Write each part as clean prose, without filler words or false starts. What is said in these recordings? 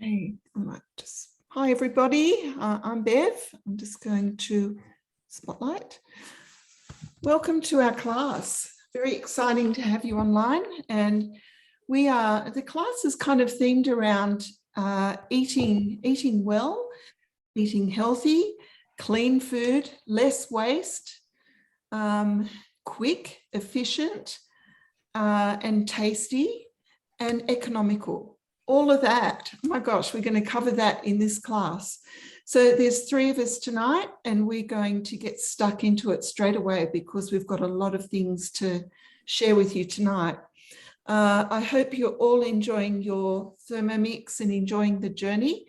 Okay, I might just, hi everybody, I'm Bev. I'm just going to spotlight. Welcome to our class. Very exciting to have you online, and the class is kind of themed around eating well, eating healthy, clean food, less waste, quick, efficient, and tasty, and economical. All of that. Oh my gosh, we're going to cover that in this class. So there's 3 of us tonight, and we're going to get stuck into it straight away because we've got a lot of things to share with you tonight. I hope you're all enjoying your Thermomix and enjoying the journey.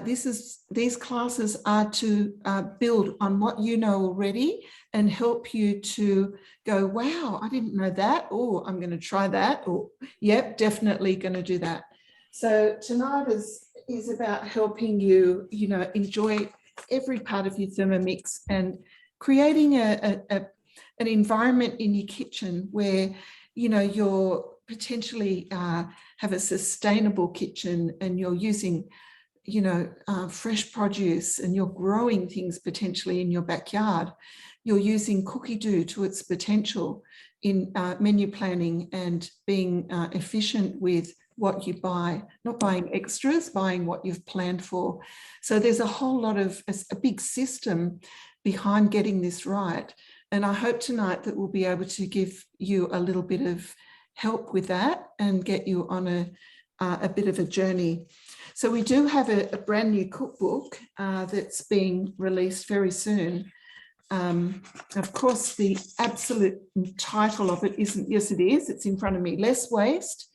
These classes are to build on what you know already and help you to go, wow, I didn't know that. Oh, I'm going to try that. Or, yep, definitely going to do that. So tonight is about helping you, enjoy every part of your Thermomix and creating an environment in your kitchen where, you're potentially have a sustainable kitchen and you're using, fresh produce, and you're growing things potentially in your backyard. You're using cookie dough to its potential in menu planning and being efficient with what you buy, not buying extras, buying what you've planned for. So there's a whole lot of, a big system behind getting this right. And I hope tonight that we'll be able to give you a little bit of help with that and get you on a bit of a journey. So we do have a brand new cookbook that's being released very soon. Of course, the absolute title of it isn't, yes it is, it's in front of me, Less Waste,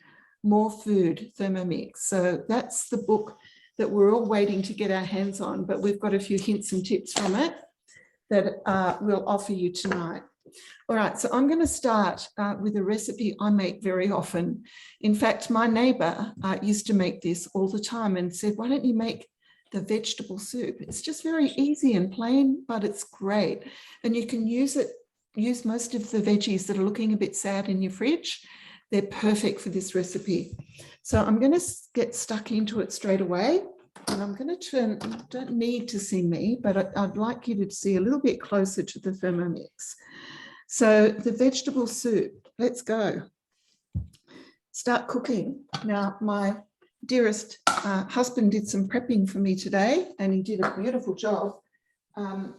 More Food, Thermomix. So that's the book that we're all waiting to get our hands on, but we've got a few hints and tips from it that we'll offer you tonight. All right, so I'm going to start with a recipe I make very often. In fact, my neighbour used to make this all the time and said, why don't you make the vegetable soup? It's just very easy and plain, but it's great. And you can use most of the veggies that are looking a bit sad in your fridge. They're perfect for this recipe. So I'm going to get stuck into it straight away. And I'm going to turn, you don't need to see me, but I'd like you to see a little bit closer to the Thermomix. So the vegetable soup, let's go. Start cooking. Now, my dearest husband did some prepping for me today, and he did a beautiful job.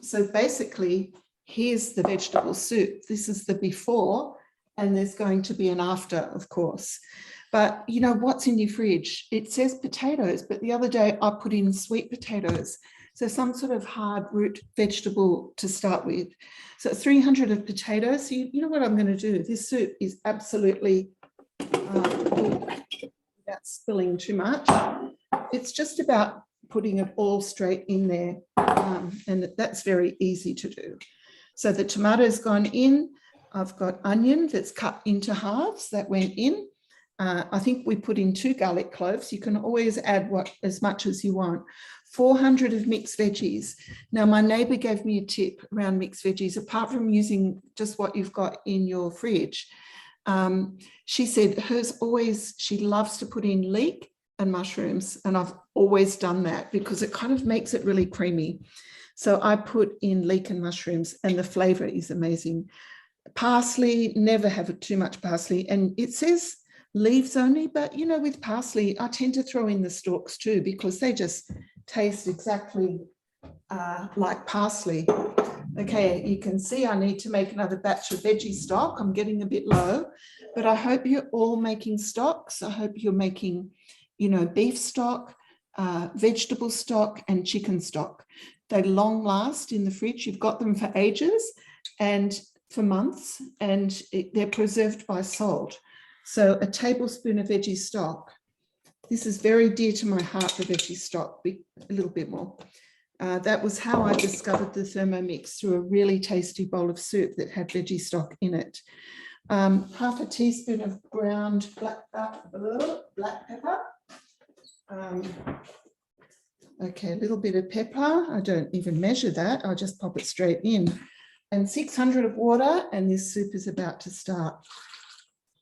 So basically, here's the vegetable soup. This is the before, and there's going to be an after, of course. But what's in your fridge? It says potatoes, but the other day I put in sweet potatoes. So some sort of hard root vegetable to start with. So 300 of potatoes. So you know what I'm going to do? This soup is absolutely, without spilling too much, it's just about putting it all straight in there. And that's very easy to do. So the tomato's gone in. I've got onion that's cut into halves that went in. I think we put in 2 garlic cloves. You can always add as much as you want. 400 of mixed veggies. Now, my neighbour gave me a tip around mixed veggies, apart from using just what you've got in your fridge. She said she loves to put in leek and mushrooms, and I've always done that because it kind of makes it really creamy. So I put in leek and mushrooms, and the flavour is amazing. Parsley, never have too much parsley, and it says leaves only, but with parsley I tend to throw in the stalks too because they just taste exactly like parsley. Okay, you can see I need to make another batch of veggie stock. I'm getting a bit low, but I hope you're all making stocks. I hope you're making beef stock, vegetable stock, and chicken stock. They long last in the fridge. You've got them for ages and for months, and they're preserved by salt. So a tablespoon of veggie stock. This is very dear to my heart, the veggie stock, a little bit more. That was how I discovered the Thermomix, through a really tasty bowl of soup that had veggie stock in it. Half a teaspoon of ground black pepper. Okay, a little bit of pepper. I don't even measure that. I'll just pop it straight in. And 600 of water, and this soup is about to start.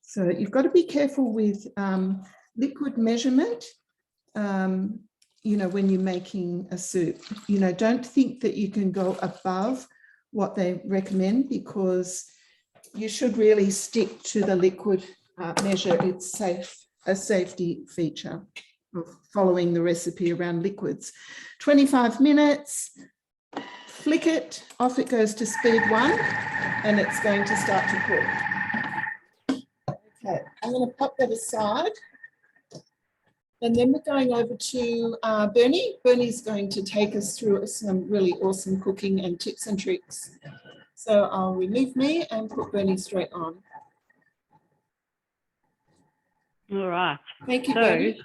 So you've got to be careful with liquid measurement. you know, when you're making a soup. You know, don't think that you can go above what they recommend, because you should really stick to the liquid measure. It's a safety feature of following the recipe around liquids. 25 minutes, flick it, off it goes to speed 1, and it's going to start to cook. Okay, I'm going to pop that aside. And then we're going over to Bernie. Bernie's going to take us through some really awesome cooking and tips and tricks. So I'll remove me and put Bernie straight on. All right. Thank you, Bernie.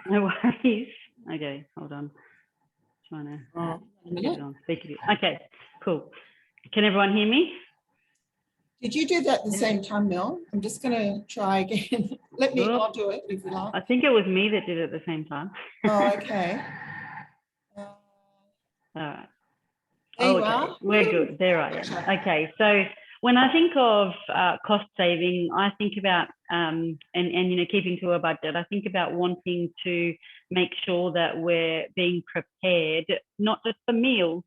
No worries. Okay, hold on. Trying to get it on. Okay, cool. Can everyone hear me? Did you do that at the same time, Mel? I'm just going to try again. I'll do it if you like. I think it was me that did it at the same time. Oh, okay. All right. There you are. We're good. There I am. Okay, so when I think of cost saving, I think about and you know, keeping to a budget. I think about wanting to make sure that we're being prepared, not just for meals,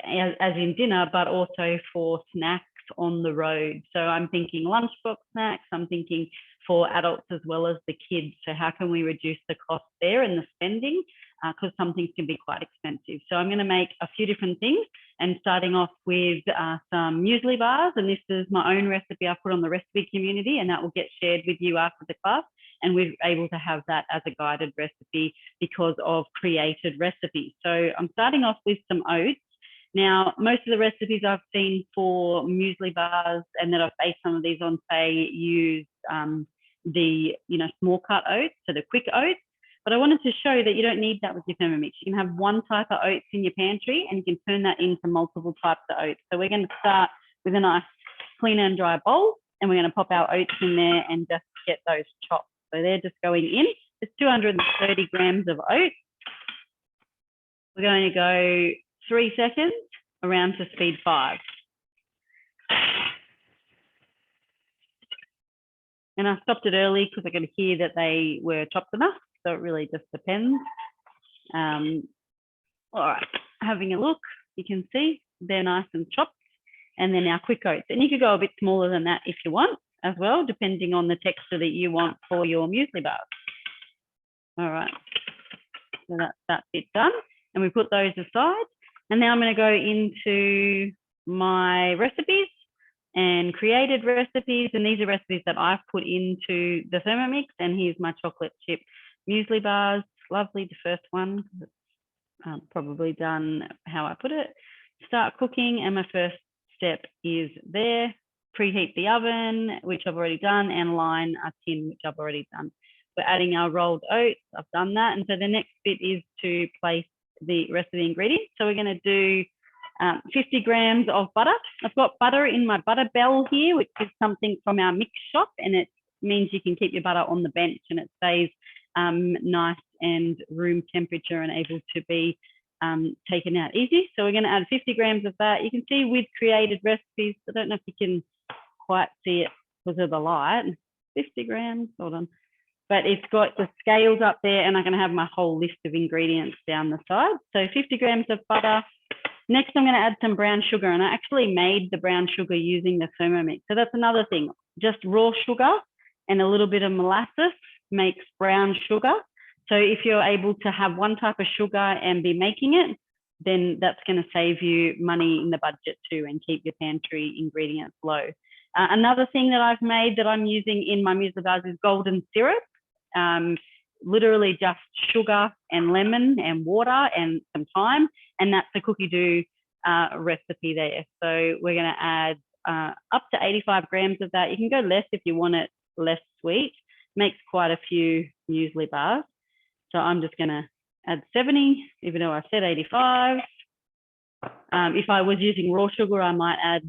as in dinner, but also for snacks on the road. So I'm thinking lunchbox snacks. I'm thinking for adults as well as the kids. So how can we reduce the cost there and the spending? Because some things can be quite expensive. So I'm going to make a few different things, and starting off with some muesli bars. And this is my own recipe I put on the recipe community, and that will get shared with you after the class. And we're able to have that as a guided recipe because of created recipes. So I'm starting off with some oats. Now, most of the recipes I've seen for muesli bars and that I've based some of these on, say, use the, you know, small cut oats, so the quick oats. But I wanted to show that you don't need that with your Thermomix. You can have one type of oats in your pantry and you can turn that into multiple types of oats. So we're going to start with a nice clean and dry bowl, and we're going to pop our oats in there and just get those chopped. So they're just going in. It's 230 grams of oats. We're going to go 3 seconds around to speed 5. And I stopped it early because I could hear that they were chopped enough. So it really just depends. All right, having a look, you can see they're nice and chopped. And then our quick oats. And you could go a bit smaller than that if you want as well, depending on the texture that you want for your muesli bars. All right, so that's it done. And we put those aside. And now I'm going to go into my recipes and created recipes. And these are recipes that I've put into the Thermomix. And here's my chocolate chip muesli bars. Lovely, the first one. Probably done how I put it. Start cooking, and my first step is there. Preheat the oven, which I've already done, and line a tin, which I've already done. We're adding our rolled oats. I've done that. And so the next bit is to place the rest of the ingredients. So we're going to do 50 grams of butter. I've got butter in my butter bell here, which is something from our mix shop, and it means you can keep your butter on the bench and it stays nice and room temperature and able to be taken out easy. So we're going to add 50 grams of that. You can see with created recipes, I don't know if you can quite see it because of the light, 50 grams, hold on. But it's got the scales up there, and I'm going to have my whole list of ingredients down the side. So 50 grams of butter. Next, I'm going to add some brown sugar, and I actually made the brown sugar using the Thermomix. So that's another thing. Just raw sugar and a little bit of molasses makes brown sugar. So if you're able to have one type of sugar and be making it, then that's going to save you money in the budget too and keep your pantry ingredients low. Another thing that I've made that I'm using in my muesli bars is golden syrup. Literally just sugar and lemon and water and some thyme, and that's a cookie dough recipe there. So we're going to add up to 85 grams of that. You can go less if you want it less sweet. Makes quite a few muesli bars. So I'm just going to add 70, even though I said 85. If I was using raw sugar, I might add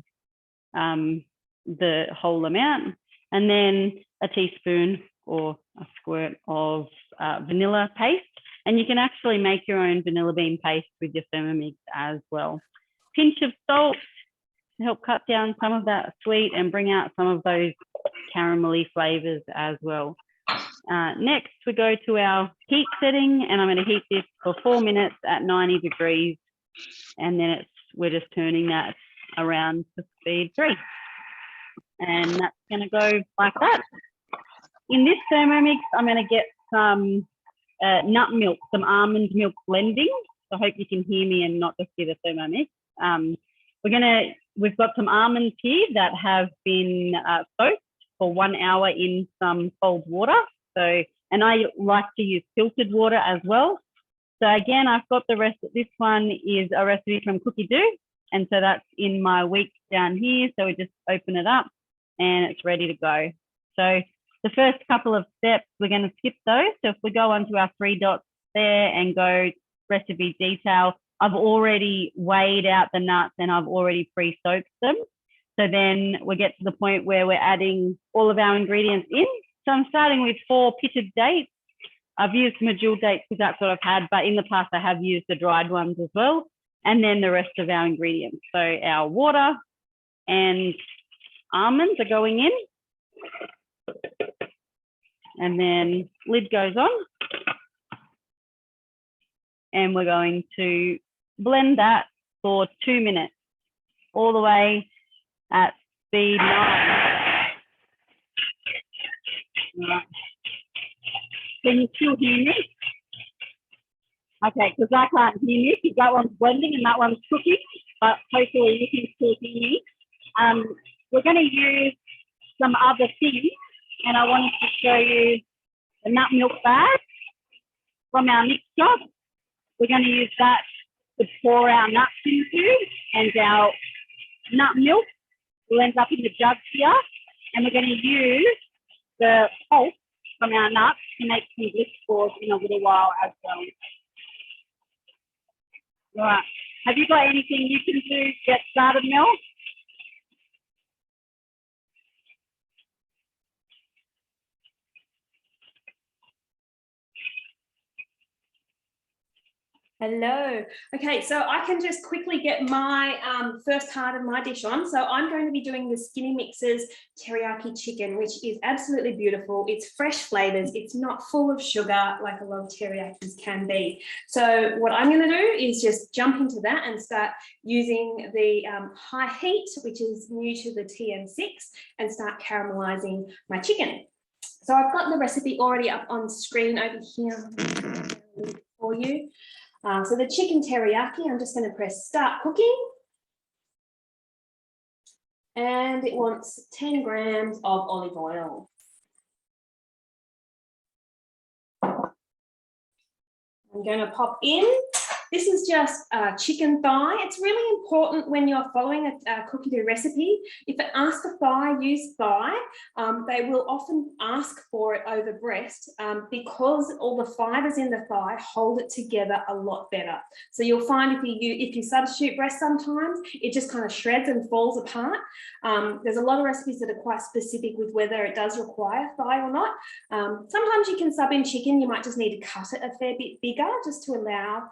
the whole amount, and then a teaspoon or a squirt of vanilla paste. And you can actually make your own vanilla bean paste with your Thermomix as well. Pinch of salt to help cut down some of that sweet and bring out some of those caramelly flavors as well. Next, we go to our heat setting, and I'm going to heat this for 4 minutes at 90 degrees, and then we're just turning that around to speed 3. And that's going to go like that. In this Thermomix, I'm going to get some nut milk, some almond milk blending. So I hope you can hear me and not just hear the Thermomix. We've got some almonds here that have been soaked for 1 hour in some cold water. So, and I like to use filtered water as well. So again, I've got the rest of this one is a recipe from Cookie Do. And so that's in my week down here. So we just open it up and it's ready to go. So the first couple of steps, we're going to skip those. So if we go onto our 3 dots there and go recipe detail, I've already weighed out the nuts and I've already pre-soaked them. So then we get to the point where we're adding all of our ingredients in. So I'm starting with 4 pitted dates. I've used medjool dates because that's what I've had, but in the past I have used the dried ones as well. And then the rest of our ingredients. So our water and almonds are going in. And then lid goes on. And we're going to blend that for 2 minutes, all the way at speed 9. Right. Can you still hear me? Okay, because I can't hear you. That one's blending and that one's cooking, but hopefully you can still hear me. We're going to use some other things, and I wanted to show you the nut milk bag from our mixture. We're going to use that to pour our nuts into, and our nut milk will end up in the jugs here. And we're going to use the pulp from our nuts to make some bliss balls in a little while as well. All right. Have you got anything you can do to get started, Mel? Hello. Okay, so I can just quickly get my first part of my dish on. So I'm going to be doing the Skinny Mix's teriyaki chicken, which is absolutely beautiful. It's fresh flavors. It's not full of sugar like a lot of teriyakis can be. So what I'm going to do is just jump into that and start using the high heat, which is new to the TM6, and start caramelizing my chicken. So I've got the recipe already up on screen over here for you. So the chicken teriyaki, I'm just going to press start cooking. And it wants 10 grams of olive oil. I'm going to pop in. This is just chicken thigh. It's really important when you're following a Cookie Do recipe. If it asks for thigh, use thigh. They will often ask for it over breast because all the fibers in the thigh hold it together a lot better. So you'll find if you substitute breast sometimes, it just kind of shreds and falls apart. There's a lot of recipes that are quite specific with whether it does require thigh or not. Sometimes you can sub in chicken. You might just need to cut it a fair bit bigger just to allow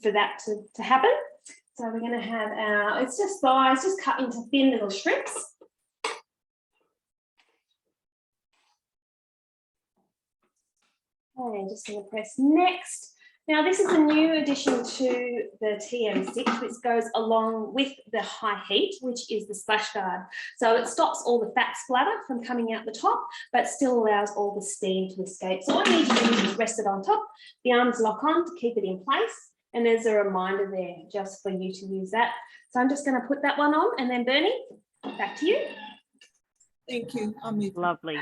for that to happen. So we're going to have our, it's just thighs, just cut into thin little strips. And just going to press next. Now this is a new addition to the TM6, which goes along with the high heat, which is the splash guard. So it stops all the fat splatter from coming out the top, but still allows all the steam to escape. So all you need to do is just rest it on top. The arms lock on to keep it in place. And there's a reminder there just for you to use that. So I'm just going to put that one on, and then Bernie, back to you. Thank you. Lovely.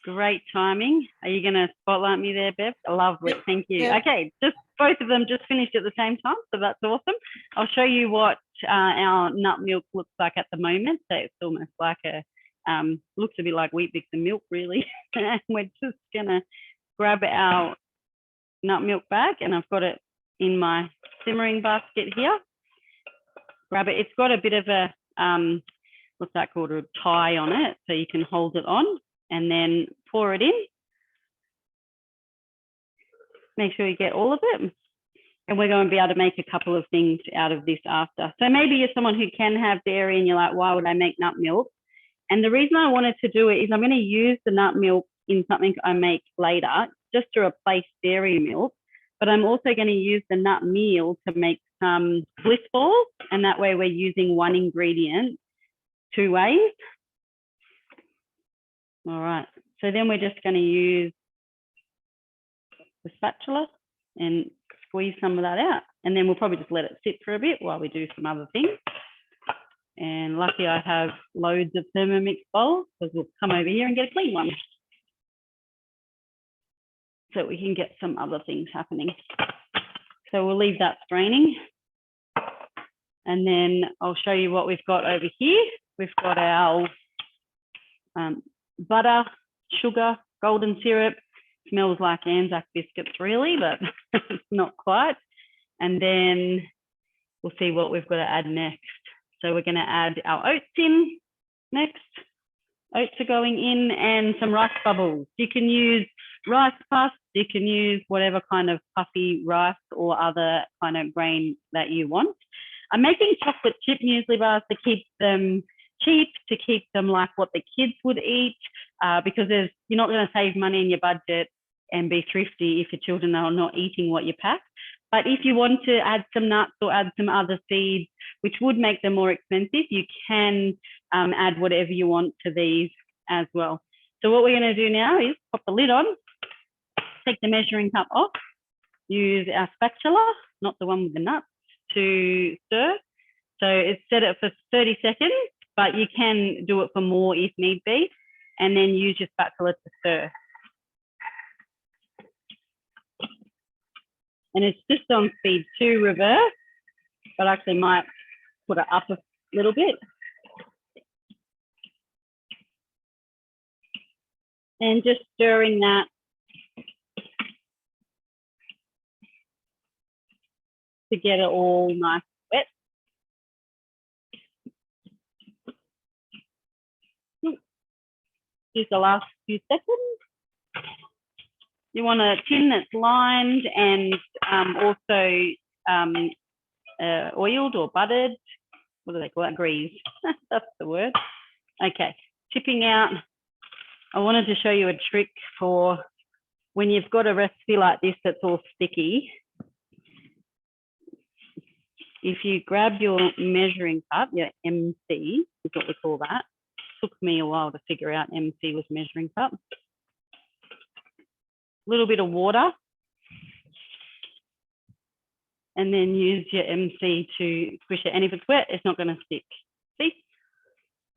Great timing. Are you going to spotlight me there, Bev? Lovely. Thank you. Yeah. Okay, just both of them just finished at the same time, so that's awesome. I'll show you what our nut milk looks like at the moment. So it's almost like a, looks a bit like Weet Bix and milk, really. And we're just going to grab our nut milk bag, and I've got it in my simmering basket here. Grab it. It's got a bit of a, what's that called, a tie on it, so you can hold it on. And then pour it in. Make sure you get all of it. And we're going to be able to make a couple of things out of this after. So maybe you're someone who can have dairy and you're like, why would I make nut milk? And the reason I wanted to do it is I'm going to use the nut milk in something I make later, just to replace dairy milk. But I'm also going to use the nut meal to make some bliss balls. And that way we're using one ingredient 2 ways. All right. So then we're just going to use the spatula and squeeze some of that out. And then we'll probably just let it sit for a bit while we do some other things. And lucky I have loads of Thermomix bowls, because we'll come over here and get a clean one, so we can get some other things happening. So we'll leave that straining. And then I'll show you what we've got over here. We've got our butter, sugar, golden syrup. Smells like Anzac biscuits really, but it's not quite. And then we'll see what we've got to add next. So we're going to add our oats in next. Oats are going in, and some rice bubbles. You can use rice puffs, you can use whatever kind of puffy rice or other kind of grain that you want. I'm making chocolate chip muesli bars to keep them cheap, to keep them like what the kids would eat, because you're not going to save money in your budget and be thrifty if your children are not eating what you pack. But if you want to add some nuts or add some other seeds, which would make them more expensive, you can add whatever you want to these as well. So what we're going to do now is pop the lid on, take the measuring cup off, use our spatula, not the one with the nuts, to stir. So it's set it for 30 seconds, but you can do it for more if need be, and then use your spatula to stir. And it's just on speed 2 reverse, but I actually might put it up a little bit. And just stirring that to get it all nice and wet. Just the last few seconds. You want a tin that's lined and also oiled or buttered. What do they call it? Greased. That's the word. Okay, tipping out. I wanted to show you a trick for when you've got a recipe like this that's all sticky. If you grab your measuring cup, your MC is what we call that. It took me a while to figure out MC was measuring cup. Little bit of water, and then use your MC to squish it. And if it's wet, it's not going to stick. See?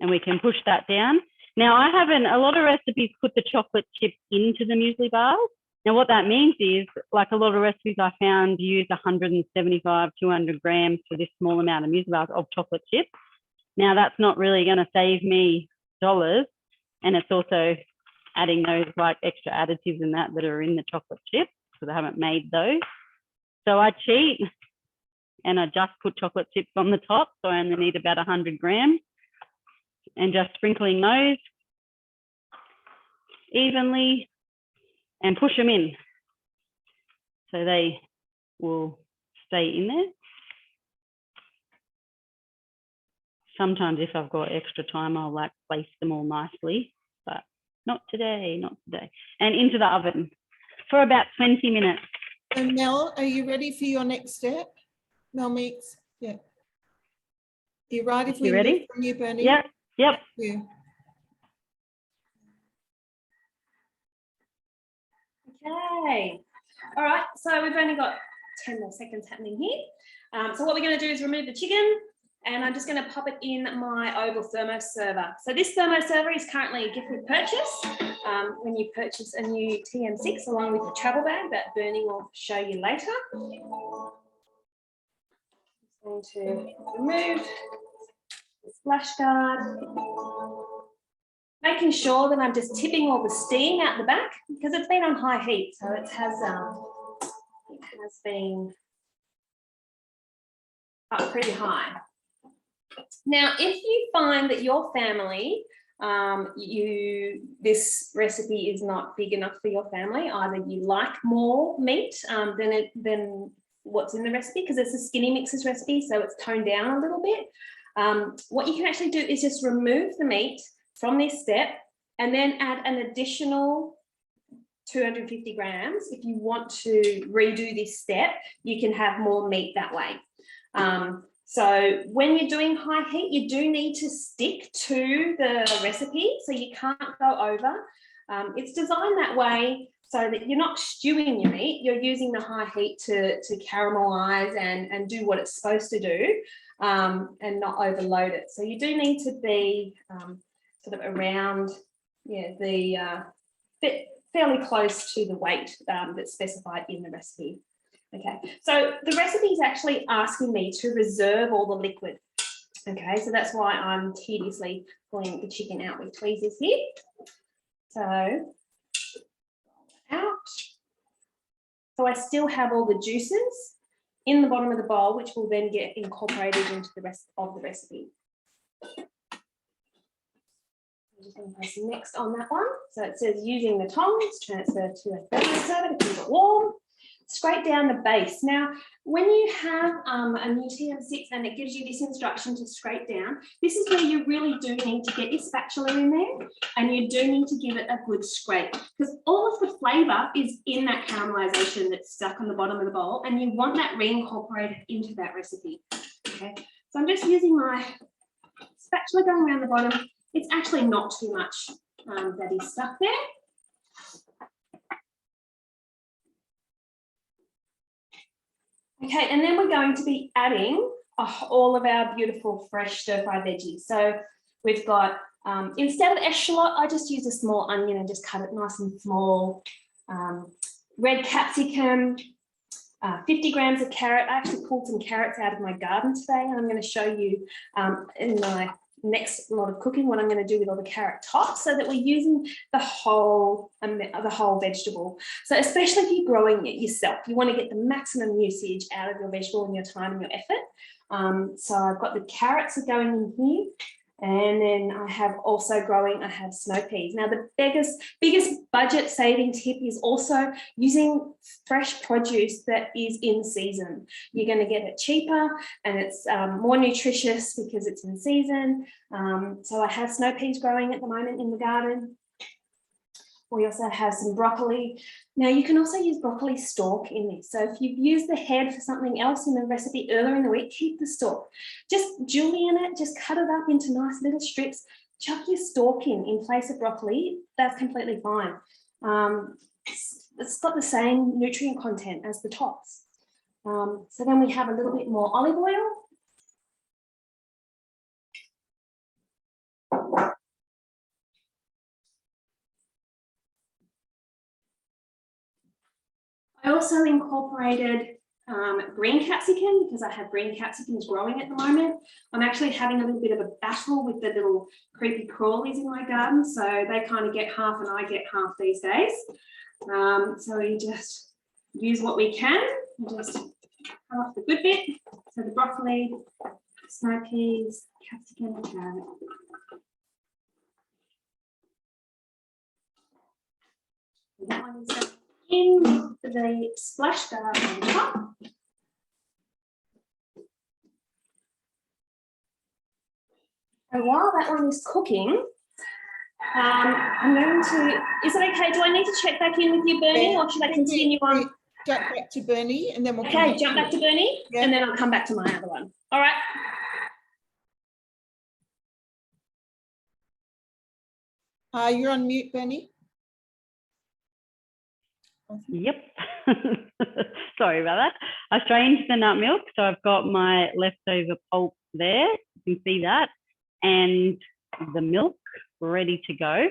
And we can push that down. Now, a lot of recipes put the chocolate chip into the muesli bars. Now, what that means is, like a lot of recipes I found use 175, 200 grams for this small amount of muesli bars of chocolate chip. Now, that's not really going to save me dollars, and it's also adding those like extra additives and that are in the chocolate chips, because I haven't made those. So I cheat and I just put chocolate chips on the top. So I only need about 100 grams, and just sprinkling those evenly and push them in so they will stay in there. Sometimes if I've got extra time, I'll like place them all nicely, but not today, not today. And into the oven for about 20 minutes. So Mel, are you ready for your next step? Mel Meeks, yeah. You right if we ready? move from you, Bernie? Yep, yep. Yeah. Okay. All right, so we've only got 10 more seconds happening here. So what we're going to do is remove the chicken, and I'm just going to pop it in my oval thermo server. So this thermo server is currently a gift with purchase when you purchase a new TM6 along with the travel bag that Bernie will show you later. I'm going to remove the splash guard, making sure that I'm just tipping all the steam out the back because it's been on high heat, so it has been up pretty high. Now, if you find that your family, this recipe is not big enough for your family, either you like more meat than what's in the recipe, because it's a skinny mixes recipe, so it's toned down a little bit. What you can actually do is just remove the meat, from this step and then add an additional 250 grams. If you want to redo this step, you can have more meat that way. So when you're doing high heat, you do need to stick to the recipe, so you can't go over. It's designed that way so that you're not stewing your meat, you're using the high heat to caramelize and do what it's supposed to do, and not overload it. So you do need to be sort of around, fairly close to the weight that's specified in the recipe. Okay, so the recipe is actually asking me to reserve all the liquid. Okay, so that's why I'm tediously pulling the chicken out with tweezers here. So, out. So I still have all the juices in the bottom of the bowl, which will then get incorporated into the rest of the recipe. I'm just going to press next on that one. So it says using the tongs, transfer to a thermoserver to keep it warm. Scrape down the base. Now, when you have a new TM6 and it gives you this instruction to scrape down, this is where you really do need to get your spatula in there, and you do need to give it a good scrape, because all of the flavour is in that caramelisation that's stuck on the bottom of the bowl, and you want that reincorporated into that recipe. Okay, so I'm just using my spatula going around the bottom. It's actually not too much that is stuck there. Okay, and then we're going to be adding all of our beautiful fresh stir-fry veggies. So we've got, instead of eschalot, I just use a small onion and just cut it nice and small. Red capsicum, 50 grams of carrot. I actually pulled some carrots out of my garden today, and I'm going to show you in my next lot of cooking what I'm going to do with all the carrot tops, so that we're using the whole vegetable. So especially if you're growing it yourself, you want to get the maximum usage out of your vegetable and your time and your effort. So I've got the carrots are going in here, and then I have snow peas. Now the biggest budget saving tip is also using fresh produce that is in season. You're going to get it cheaper, and it's more nutritious because it's in season. So I have snow peas growing at the moment in the garden. We also have some broccoli. Now you can also use broccoli stalk in this. So if you've used the head for something else in the recipe earlier in the week, keep the stalk. Just julienne it, just cut it up into nice little strips, chuck your stalk in place of broccoli. That's completely fine. It's got the same nutrient content as the tops. So then we have a little bit more olive oil. I also incorporated green capsicum because I have green capsicums growing at the moment. I'm actually having a little bit of a battle with the little creepy crawlies in my garden, so they kind of get half and I get half these days. So we just use what we can and just cut off the good bit. So the broccoli, snow peas, capsicum, and carrot. That one is in the splash guard on the top. And while that one is cooking, I'm going to, is it okay? Do I need to check back in with you, Bernie, or should I continue on? Jump back to Bernie, and then we'll Okay, jump back to Bernie, yeah. And then I'll come back to my other one. All right. You're on mute, Bernie. Yep. Sorry about that. I strained the nut milk, so I've got my leftover pulp there. You can see that, and the milk ready to go.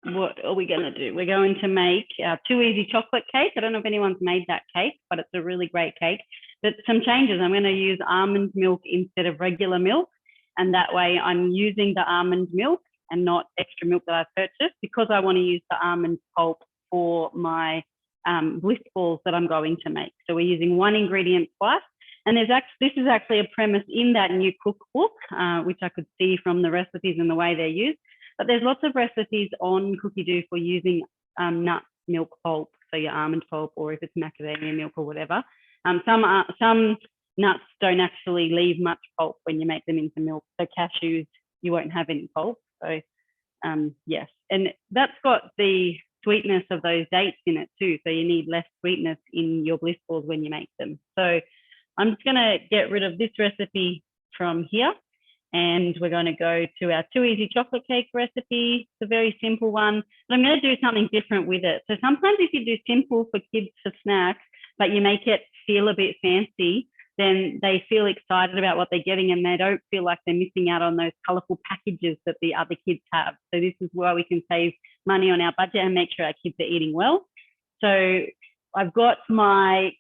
What are we going to do? We're going to make Too Easy chocolate cake. I don't know if anyone's made that cake, but it's a really great cake. But some changes. I'm going to use almond milk instead of regular milk, and that way I'm using the almond milk and not extra milk that I've purchased, because I want to use the almond pulp for my bliss balls that I'm going to make. So we're using one ingredient twice. And this is actually a premise in that new cookbook, which I could see from the recipes and the way they're used. But there's lots of recipes on Cookie-Doo for using nut milk pulp, so your almond pulp, or if it's macadamia milk or whatever. Some nuts don't actually leave much pulp when you make them into milk. So cashews you won't have any pulp. So yes, and that's got the sweetness of those dates in it too. So you need less sweetness in your bliss balls when you make them. So I'm just going to get rid of this recipe from here. And we're going to go to our Too Easy chocolate cake recipe. It's a very simple one, but I'm going to do something different with it. So sometimes if you do simple for kids for snacks, but you make it feel a bit fancy, then they feel excited about what they're getting and they don't feel like they're missing out on those colourful packages that the other kids have. So this is why we can save money on our budget and make sure our kids are eating well. So I've got my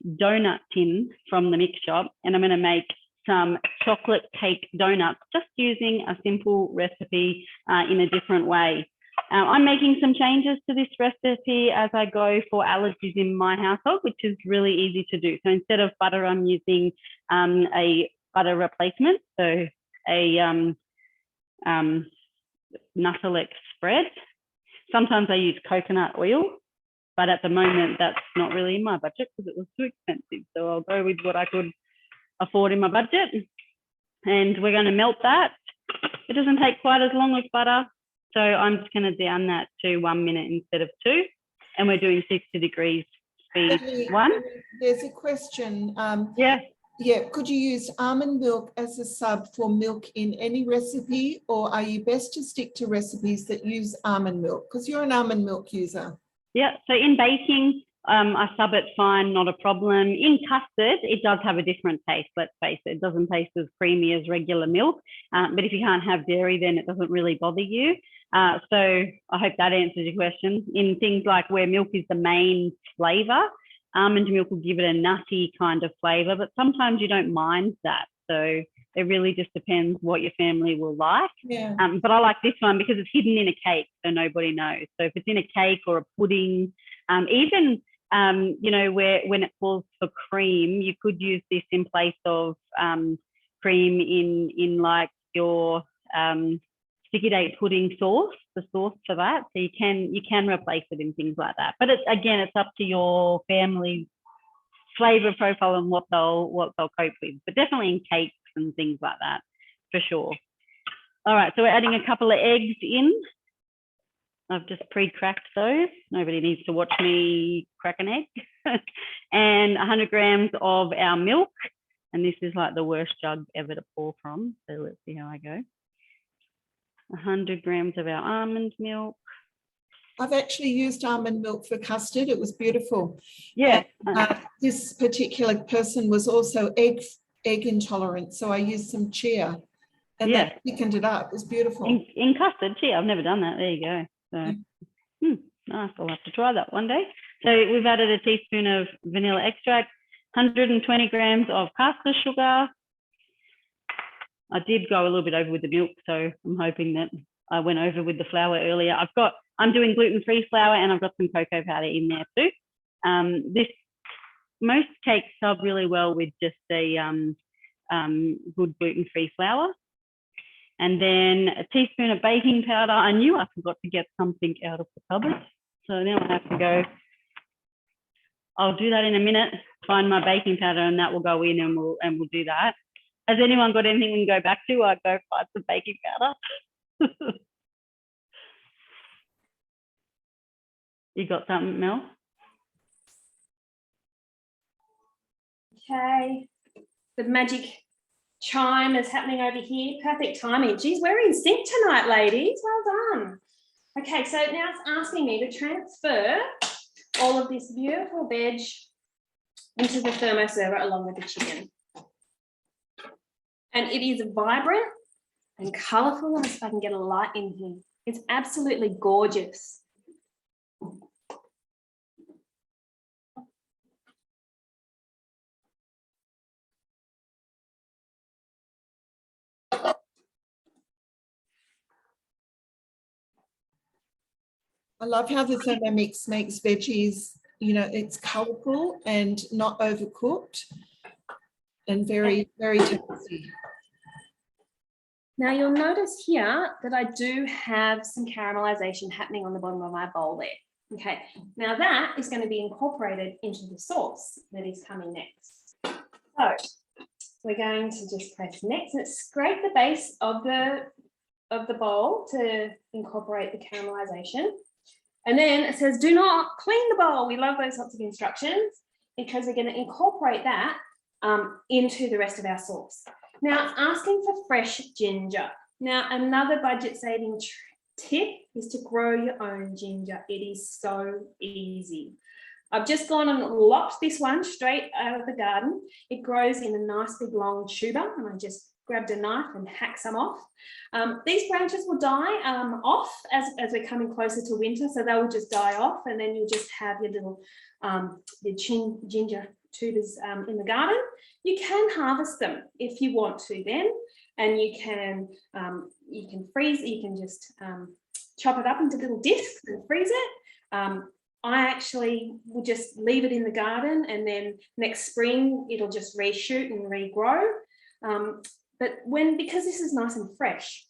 donut tin from the mix shop, and I'm going to make some chocolate cake donuts just using a simple recipe in a different way. I'm making some changes to this recipe as I go for allergies in my household, which is really easy to do. So instead of butter, I'm using a butter replacement, so a Nutella spread. Sometimes I use coconut oil, but at the moment that's not really in my budget because it was too expensive. So I'll go with what I could afford in my budget. And we're going to melt that. It doesn't take quite as long as butter. So I'm just going to down that to 1 minute instead of 2. And we're doing 60 degrees speed 1. There's a question. Yeah. Yeah, could you use almond milk as a sub for milk in any recipe, or are you best to stick to recipes that use almond milk? Because you're an almond milk user. Yeah, so in baking, I sub it fine, not a problem. In custard, it does have a different taste, let's face it. It doesn't taste as creamy as regular milk, but if you can't have dairy, then it doesn't really bother you. So I hope that answers your question. In things like where milk is the main flavour, almond milk will give it a nutty kind of flavour, but sometimes you don't mind that. So it really just depends what your family will like. Yeah. But I like this one because it's hidden in a cake, so nobody knows. So if it's in a cake or a pudding, even you know, when it calls for cream, you could use this in place of cream in like your sticky date pudding sauce, the sauce for that. So you can replace it in things like that. But again, it's up to your family's flavour profile and what they'll cope with. But definitely in cakes and things like that, for sure. All right, so we're adding a couple of eggs in. I've just pre-cracked those. Nobody needs to watch me crack an egg. And 100 grams of our milk. And this is like the worst jug ever to pour from. So let's see how I go. 100 grams of our almond milk. I've actually used almond milk for custard. It was beautiful. Yeah. This particular person was also egg intolerant, so I used some chia, and that thickened it up. It was beautiful. In custard, chia, I've never done that. There you go. So nice. I'll have to try that one day. So we've added a teaspoon of vanilla extract, 120 grams of caster sugar. I did go a little bit over with the milk, so I'm hoping that I went over with the flour earlier. I'm doing gluten-free flour, and I've got some cocoa powder in there too. Most cakes sub really well with just a good gluten-free flour. And then a teaspoon of baking powder. I knew I forgot to get something out of the cupboard, so now I have to go. I'll do that in a minute, find my baking powder, and that will go in, and we'll do that. Has anyone got anything we can go back to? I'll go find some baking powder. You got something, Mel? Okay, the magic chime is happening over here. Perfect timing. Geez, we're in sync tonight, ladies. Well done. Okay, so now it's asking me to transfer all of this beautiful veg into the thermoserver along with the chicken. And it is vibrant and colourful. Let's see if I can get a light in here. It's absolutely gorgeous. I love how the Thermomix makes veggies, you know, it's colourful and not overcooked and very, very tasty. Now you'll notice here that I do have some caramelization happening on the bottom of my bowl there. Okay, now that is going to be incorporated into the sauce that is coming next. So we're going to just press next and scrape the base of the bowl to incorporate the caramelization. And then it says, do not clean the bowl. We love those sorts of instructions because we're going to incorporate that into the rest of our sauce. Now it's asking for fresh ginger. Now another budget saving tip is to grow your own ginger. It is so easy. I've just gone and lopped this one straight out of the garden. It grows in a nice big long tuber, and I just grabbed a knife and hacked some off. These branches will die off as we're coming closer to winter, so they will just die off, and then you'll just have your little ginger tubers in the garden. You can harvest them if you want to then, and you can freeze. You can just chop it up into little discs and freeze it. I actually will just leave it in the garden, and then next spring it'll just reshoot and regrow. But because this is nice and fresh,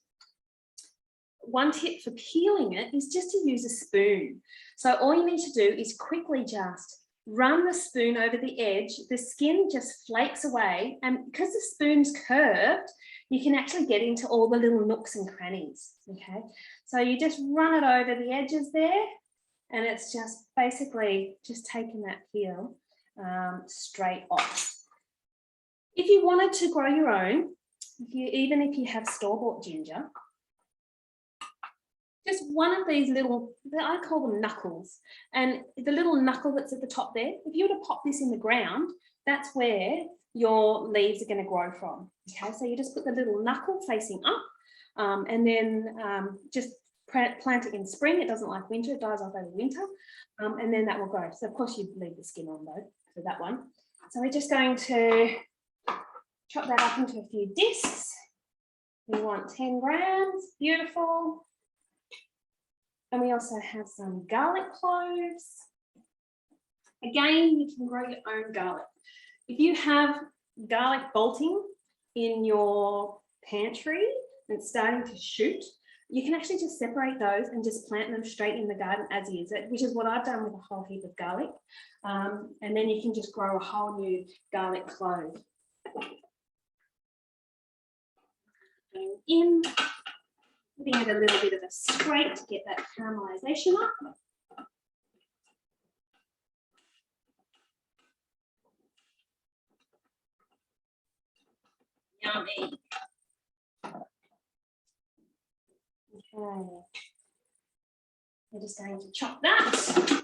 one tip for peeling it is just to use a spoon. So all you need to do is quickly just run the spoon over the edge. The skin just flakes away, and because the spoon's curved, you can actually get into all the little nooks and crannies. Okay, so you just run it over the edges there, and it's just basically just taking that peel straight off. If you wanted to grow your own, even if you have store-bought ginger, just one of these little, I call them knuckles, and the little knuckle that's at the top there, if you were to pop this in the ground, that's where your leaves are going to grow from. Okay, so you just put the little knuckle facing up, and then just plant it in spring. It doesn't like winter, it dies off over winter, and then that will grow. So of course you leave the skin on though for that one. So we're just going to chop that up into a few discs. We want 10 grams, beautiful. And we also have some garlic cloves. Again, you can grow your own garlic. If you have garlic bolting in your pantry and it's starting to shoot, you can actually just separate those and just plant them straight in the garden as is, which is what I've done with a whole heap of garlic. And then you can just grow a whole new garlic clove. Going in, giving it a little bit of a scrape to get that caramelization up. Yummy. Okay, we're just going to chop that.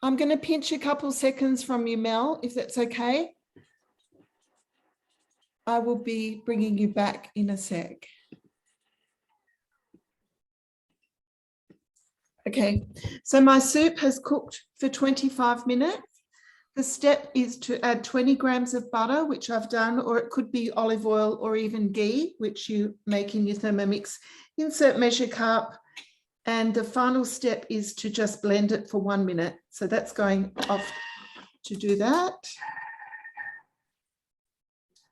I'm going to pinch a couple seconds from you, Mel, if that's okay. I will be bringing you back in a sec. Okay, so my soup has cooked for 25 minutes. The step is to add 20 grams of butter, which I've done, or it could be olive oil or even ghee, which you make in your Thermomix. Insert measure cup. And the final step is to just blend it for 1 minute. So that's going off to do that.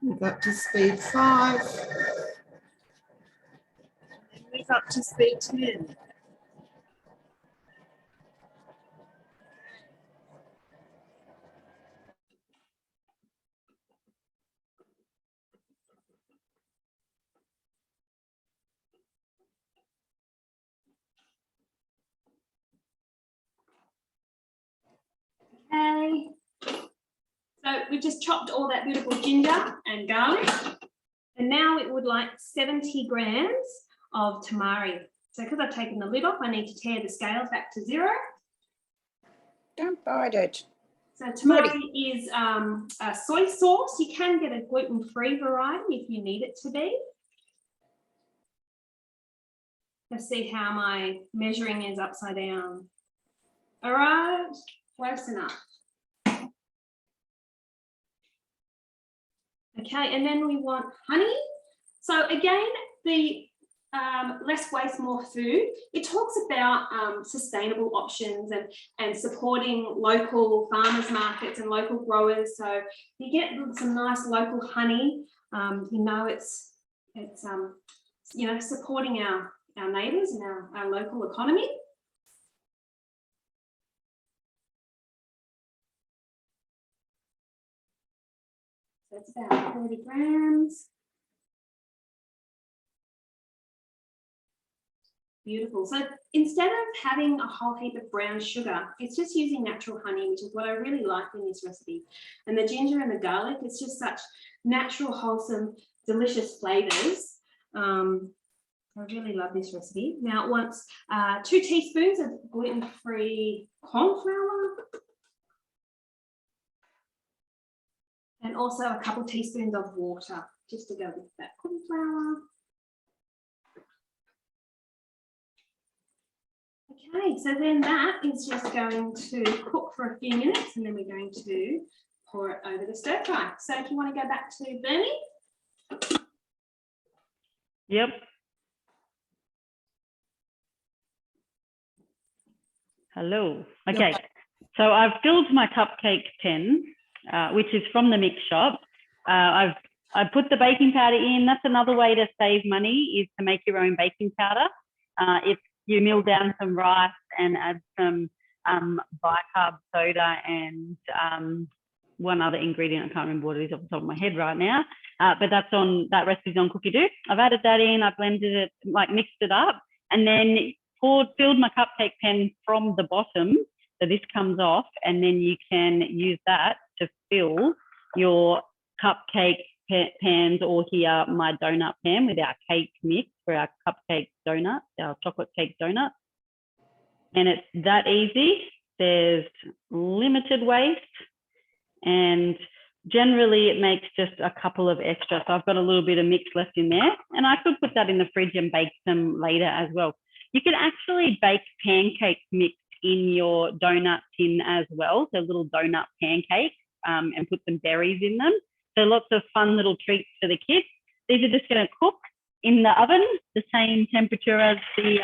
Move up to speed 5. And move up to speed 10. Okay, so we've just chopped all that beautiful ginger and garlic, and now it would like 70 grams of tamari. So because I've taken the lid off, I need to tear the scales back to 0. Don't bite it. So tamari is a soy sauce. You can get a gluten-free variety if you need it to be. Let's see how my measuring is upside down. All right. Close enough. Okay, and then we want honey. So again, the less waste, more food. It talks about sustainable options and supporting local farmers markets and local growers. So you get some nice local honey. You know, it's you know, supporting our our neighbours and our local economy. So it's about 30 grams. Beautiful. So instead of having a whole heap of brown sugar, it's just using natural honey, which is what I really like in this recipe. And the ginger and the garlic, it's just such natural, wholesome, delicious flavours. I really love this recipe. Now it wants 2 teaspoons of gluten-free corn flour and also a couple teaspoons of water just to go with that corn flour. Okay, so then that is just going to cook for a few minutes and then we're going to pour it over the stir fry. So if you want to go back to Bernie. Yep. Hello. Okay, so I've filled my cupcake tin, which is from the mix shop. I put the baking powder in. That's another way to save money, is to make your own baking powder. If you mill down some rice and add some bicarb soda and one other ingredient, I can't remember what it is off the top of my head right now, but that recipe's on Cookie Do. I've added that in, I've blended it, like mixed it up, and then filled my cupcake pan from the bottom, so this comes off, and then you can use that to fill your cupcake pans, or here my donut pan with our cake mix for our cupcake donut, our chocolate cake donut. And it's that easy. There's limited waste, and generally it makes just a couple of extra. So I've got a little bit of mix left in there, and I could put that in the fridge and bake them later as well. You can actually bake pancake mix in your donut tin as well, so little donut pancakes, and put some berries in them. So lots of fun little treats for the kids. These are just going to cook in the oven, the same temperature as the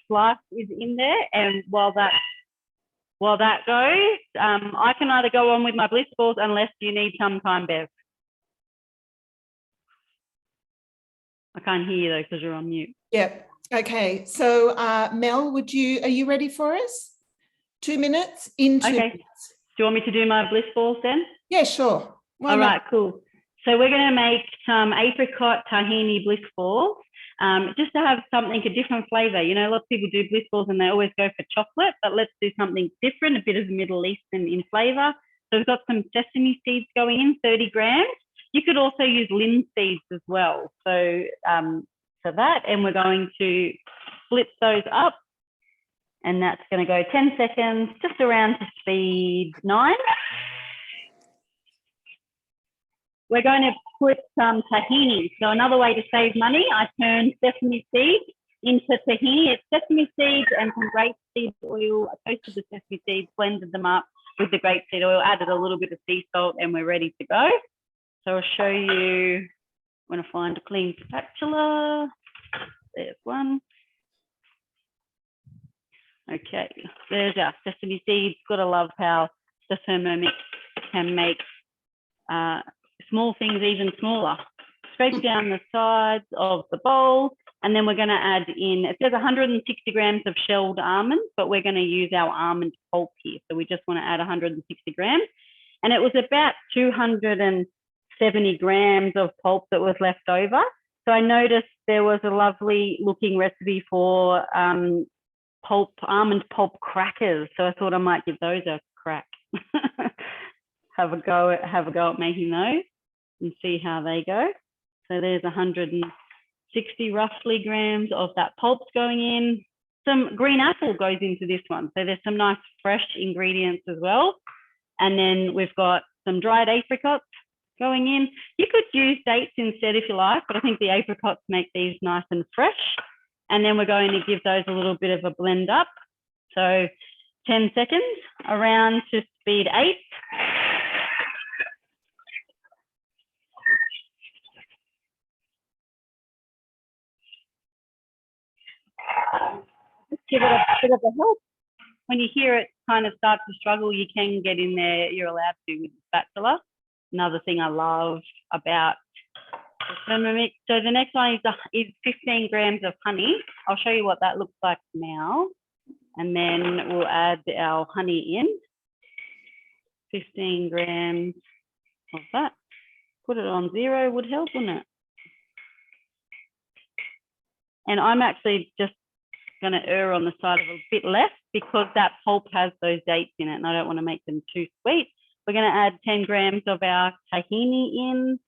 slice is in there. And while that goes, I can either go on with my bliss balls unless you need some time, Bev. I can't hear you though because you're on mute. Yep. Okay. So Mel, are you ready for us? 2 minutes in 2 minutes. Do you want me to do my bliss balls then? Yeah, sure. Why All not? right, cool. So we're going to make some apricot tahini bliss balls, just to have something, a different flavour. You know, lots of people do bliss balls and they always go for chocolate, but let's do something different, a bit of Middle Eastern in flavour. So we've got some sesame seeds going in, 30 grams. You could also use linseeds as well. So for that, and we're going to split those up, and that's going to go 10 seconds, just around to speed 9. We're going to put some tahini. So another way to save money, I turned sesame seeds into tahini. It's sesame seeds and some grapeseed oil. I toasted the sesame seeds, blended them up with the grapeseed oil, added a little bit of sea salt, and we're ready to go. So I'll show you, I'm going to find a clean spatula. There's one. Okay, there's our sesame seeds. Gotta love how the Thermomix can make small things even smaller. Scrape down the sides of the bowl, and then we're going to add in, it says 160 grams of shelled almonds, but we're going to use our almond pulp here. So we just want to add 160 grams. And it was about 270 grams of pulp that was left over. So I noticed there was a lovely looking recipe for almond pulp crackers. So I thought I might give those a crack. have a go at making those and see how they go. So there's 160 roughly grams of that pulp's going in. Some green apple goes into this one. So there's some nice fresh ingredients as well. And then we've got some dried apricots going in. You could use dates instead if you like, but I think the apricots make these nice and fresh. And then we're going to give those a little bit of a blend up. So 10 seconds, around to speed 8. Just give it a bit of a help. When you hear it kind of start to struggle, you can get in there, you're allowed to with the spatula. Another thing I love about Thermomix. So the next one is 15 grams of honey. I'll show you what that looks like now. And then we'll add our honey in. 15 grams of that. Put it on 0 would help, wouldn't it? And I'm actually just going to err on the side of a bit less because that pulp has those dates in it and I don't want to make them too sweet. We're going to add 10 grams of our tahini in.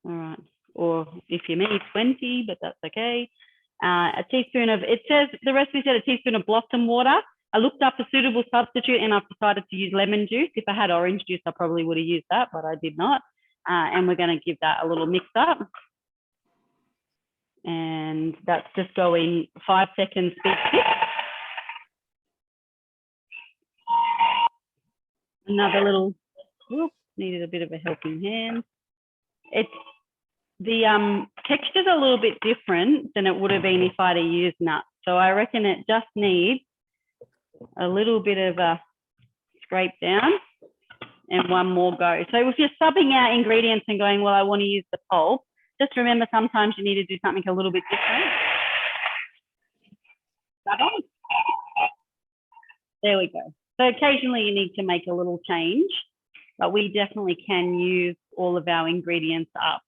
All right, or if you need 20, but that's okay. A teaspoon of, it says, the recipe said a teaspoon of blossom water. I looked up a suitable substitute and I've decided to use lemon juice. If I had orange juice, I probably would have used that, but I did not. And we're going to give that a little mix up. And that's just going 5 seconds speed stick. Another little, oops, needed a bit of a helping hand. It's the texture's a little bit different than it would have been if I'd have used nuts. So I reckon it just needs a little bit of a scrape down and one more go. So if you're subbing out ingredients and going, well, I want to use the pulp, just remember sometimes you need to do something a little bit different. There we go. So occasionally you need to make a little change, but we definitely can use all of our ingredients up.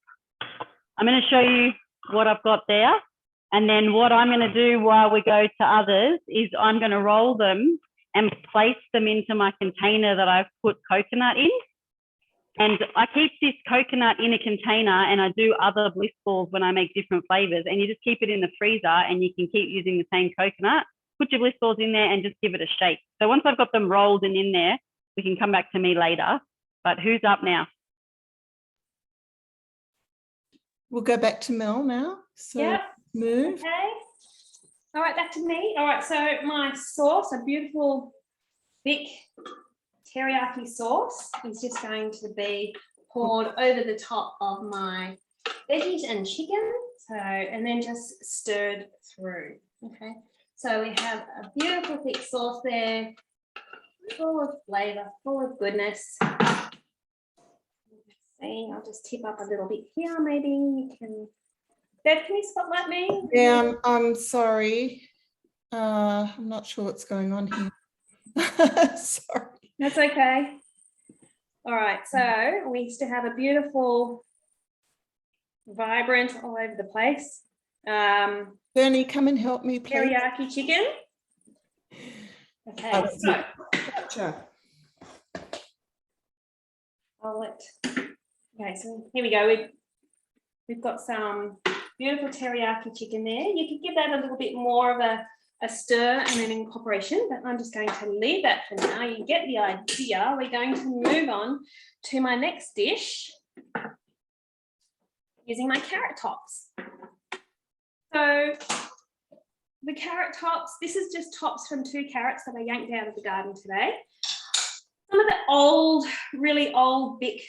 I'm going to show you what I've got there. And then what I'm going to do while we go to others is I'm going to roll them and place them into my container that I've put coconut in. And I keep this coconut in a container and I do other bliss balls when I make different flavors, and you just keep it in the freezer and you can keep using the same coconut. Put your bliss balls in there and just give it a shake. So once I've got them rolled and in there, we can come back to me later. But who's up now? We'll go back to Mel now. So Yep. move. Okay. All right, back to me. All right, so my sauce, a beautiful thick teriyaki sauce, is just going to be poured over the top of my veggies and chicken. So, and then just stirred through. Okay. So we have a beautiful thick sauce there, full of flavour, full of goodness. See, I'll just tip up a little bit here. Maybe you can, Bev, can you spotlight me? Yeah, I'm sorry. I'm not sure what's going on here. Sorry. That's okay. All right, so we used to have a beautiful, vibrant, all over the place, Bernie, come and help me, please. teriyaki chicken. Okay, so Gotcha. I'll let, okay, so here we go. We've got some beautiful teriyaki chicken there. You could give that a little bit more of a stir and an incorporation, but I'm just going to leave that for now. You get the idea. We're going to move on to my next dish using my carrot tops. So the carrot tops, this is just tops from 2 carrots that I yanked out of the garden today. Some of the old, really old, big,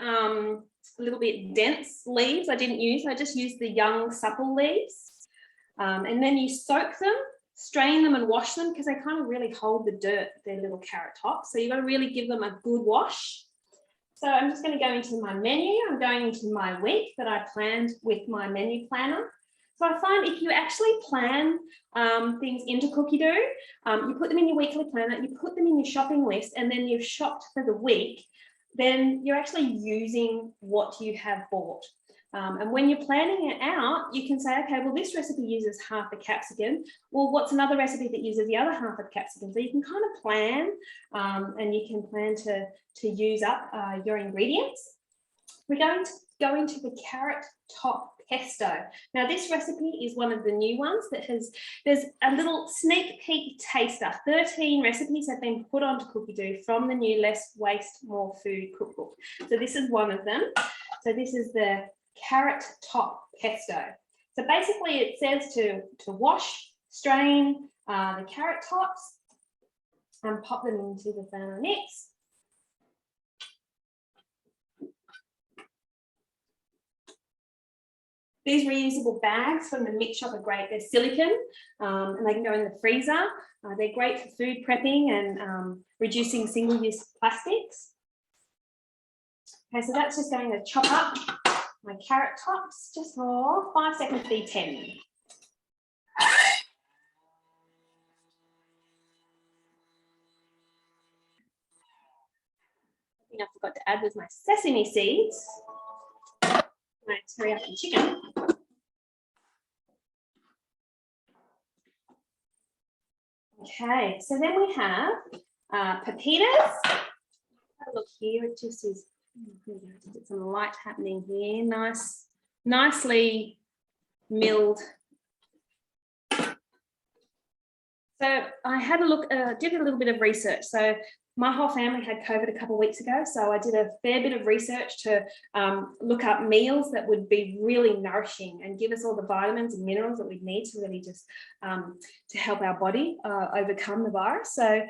a little bit dense leaves I didn't use. I just used the young, supple leaves. And then you soak them, strain them and wash them because they kind of really hold the dirt, their little carrot tops. So you've got to really give them a good wash. So I'm just going to go into my menu. I'm going into my week that I planned with my menu planner. So I find if you actually plan things into Cookie Doo, you put them in your weekly planner, you put them in your shopping list, and then you've shopped for the week, then you're actually using what you have bought. And when you're planning it out, you can say, okay, well, this recipe uses half a capsicum. Well, what's another recipe that uses the other half of capsicum? So you can kind of plan and you can plan to use up your ingredients. We're going to go into the carrot top pesto. Now, this recipe is one of the new ones that there's a little sneak peek taster. 13 recipes have been put onto Cookie Doo from the new Less Waste, More Food cookbook. So this is one of them. So this is the carrot top pesto. So basically it says to wash, strain the carrot tops and pop them into the Thermomix. These reusable bags from the mix shop are great. They're silicone and they can go in the freezer. They're great for food prepping and reducing single-use plastics. Okay, so that's just going to chop up my carrot tops just for 5 seconds to be 10. I forgot to add was my sesame seeds, my teriyaki chicken. Okay, so then we have pepitas. Have a look here, it just is, get some light happening here, nicely milled. So I had a look, did a little bit of research. So my whole family had COVID a couple of weeks ago, so I did a fair bit of research to look up meals that would be really nourishing and give us all the vitamins and minerals that we need to really just to help our body overcome the virus. So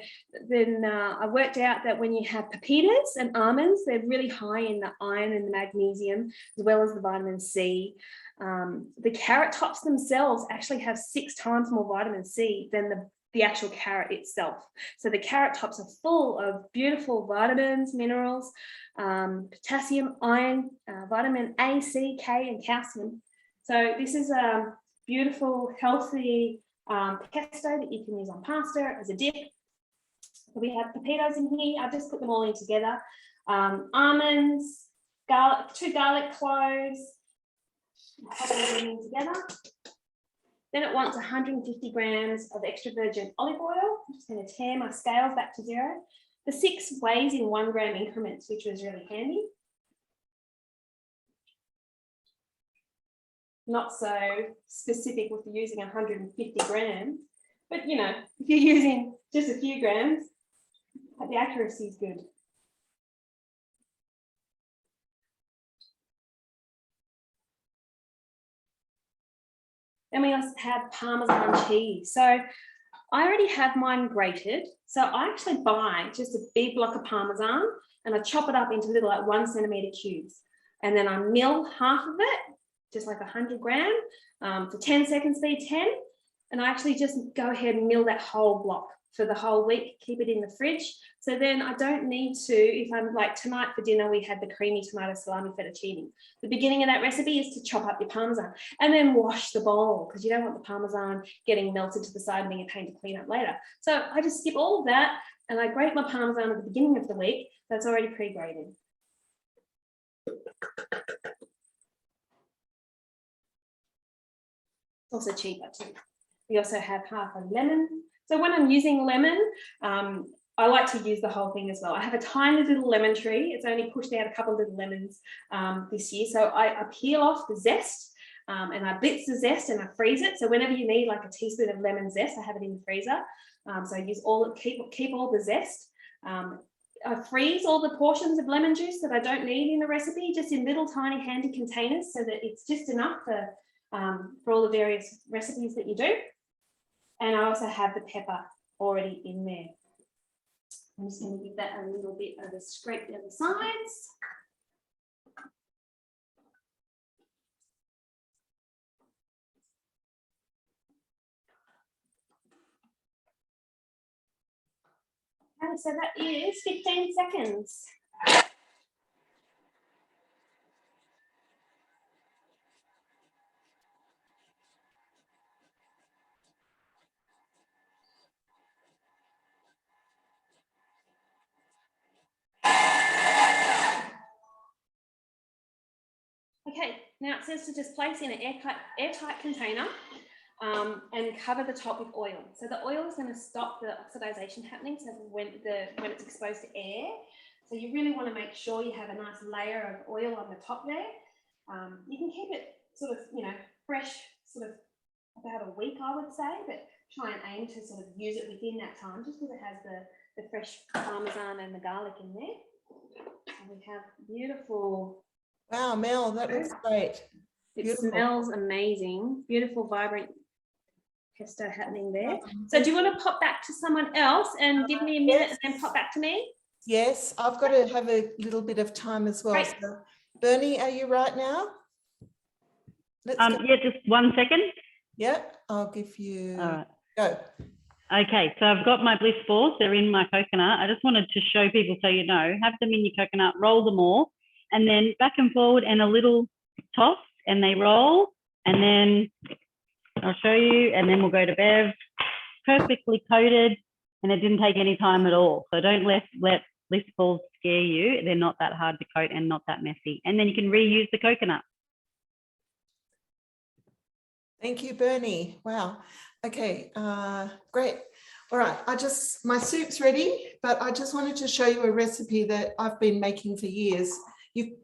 then I worked out that when you have pepitas and almonds, they're really high in the iron and the magnesium, as well as the vitamin C. The carrot tops themselves actually have 6 times more vitamin C than the actual carrot itself. So the carrot tops are full of beautiful vitamins, minerals, potassium, iron, vitamin A, C, K, and calcium. So this is a beautiful, healthy pesto that you can use on pasta as a dip. We have pepitos in here. I've just put them all in together. Almonds, garlic, 2 garlic cloves. Put all them in together. Then it wants 150 grams of extra virgin olive oil. I'm just going to tear my scales back to 0. The 6 weighs in 1 gram increments, which was really handy. Not so specific with using 150 grams, but you know, if you're using just a few grams, the accuracy is good. Then we also have Parmesan cheese. So I already have mine grated. So I actually buy just a big block of Parmesan and I chop it up into little like 1 centimetre cubes. And then I mill half of it, just like 100 gram, for 10 seconds, speed 10. And I actually just go ahead and mill that whole block for the whole week, keep it in the fridge. So then I don't need to, if I'm like tonight for dinner, we had the creamy tomato salami fettuccine. The beginning of that recipe is to chop up your Parmesan and then wash the bowl because you don't want the Parmesan getting melted to the side and being a pain to clean up later. So I just skip all of that and I grate my Parmesan at the beginning of the week. That's already pre-grated. It's also cheaper too. We also have half a lemon. So when I'm using lemon, I like to use the whole thing as well. I have a tiny little lemon tree. It's only pushed out a couple of little lemons this year. So I peel off the zest and I blitz the zest and I freeze it. So whenever you need like a teaspoon of lemon zest, I have it in the freezer. So I use keep all the zest. I freeze all the portions of lemon juice that I don't need in the recipe, just in little tiny handy containers so that it's just enough for all the various recipes that you do. And I also have the pepper already in there. I'm just going to give that a little bit of a scrape down the sides. Okay, so that is 15 seconds. Okay, now it says to just place in an airtight container and cover the top with oil. So the oil is going to stop the oxidation happening. So when it's exposed to air, so you really want to make sure you have a nice layer of oil on the top there. You can keep it sort of, you know, fresh, sort of about a week, I would say, but try and aim to sort of use it within that time, just because it has the fresh Parmesan and the garlic in there. And we have beautiful. Wow, Mel, that looks great. It smells amazing. Beautiful, vibrant pesto happening there. So do you want to pop back to someone else and give me a minute and then pop back to me? Yes, I've got to have a little bit of time as well. Great. So, Bernie, are you right now? Let's go. Yeah, just 1 second. Yeah, I'll give you. All right. Go. Okay, so I've got my bliss balls. They're in my coconut. I just wanted to show people so you know, have them in your coconut, roll them all, and then back and forward and a little toss, and they roll, and then I'll show you, and then we'll go to Bev. Perfectly coated, and it didn't take any time at all. So don't let list balls scare you. They're not that hard to coat and not that messy. And then you can reuse the coconut. Thank you, Bernie. Wow. Okay, great. All right, my soup's ready, but I just wanted to show you a recipe that I've been making for years.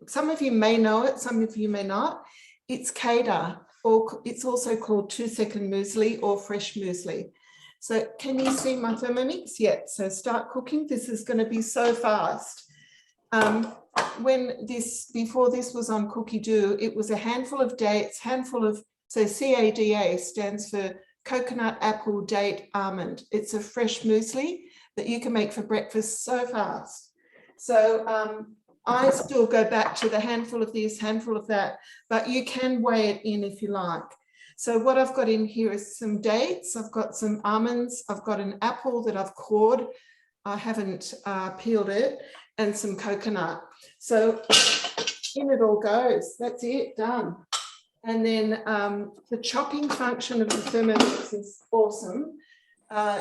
Some of you may know it, some of you may not. It's Kada, or it's also called 2-second muesli or fresh muesli. So can you see my Thermomix? Yeah, so start cooking. This is going to be so fast. Before this was on Cookie Do, it was a handful of dates, so CADA stands for coconut, apple, date, almond. It's a fresh muesli that you can make for breakfast so fast. So I still go back to the handful of this, handful of that, but you can weigh it in if you like. So what I've got in here is some dates, I've got some almonds, I've got an apple that I've cored, I haven't peeled it, and some coconut. So in it all goes, that's it, done. And then the chopping function of the Thermomix is awesome.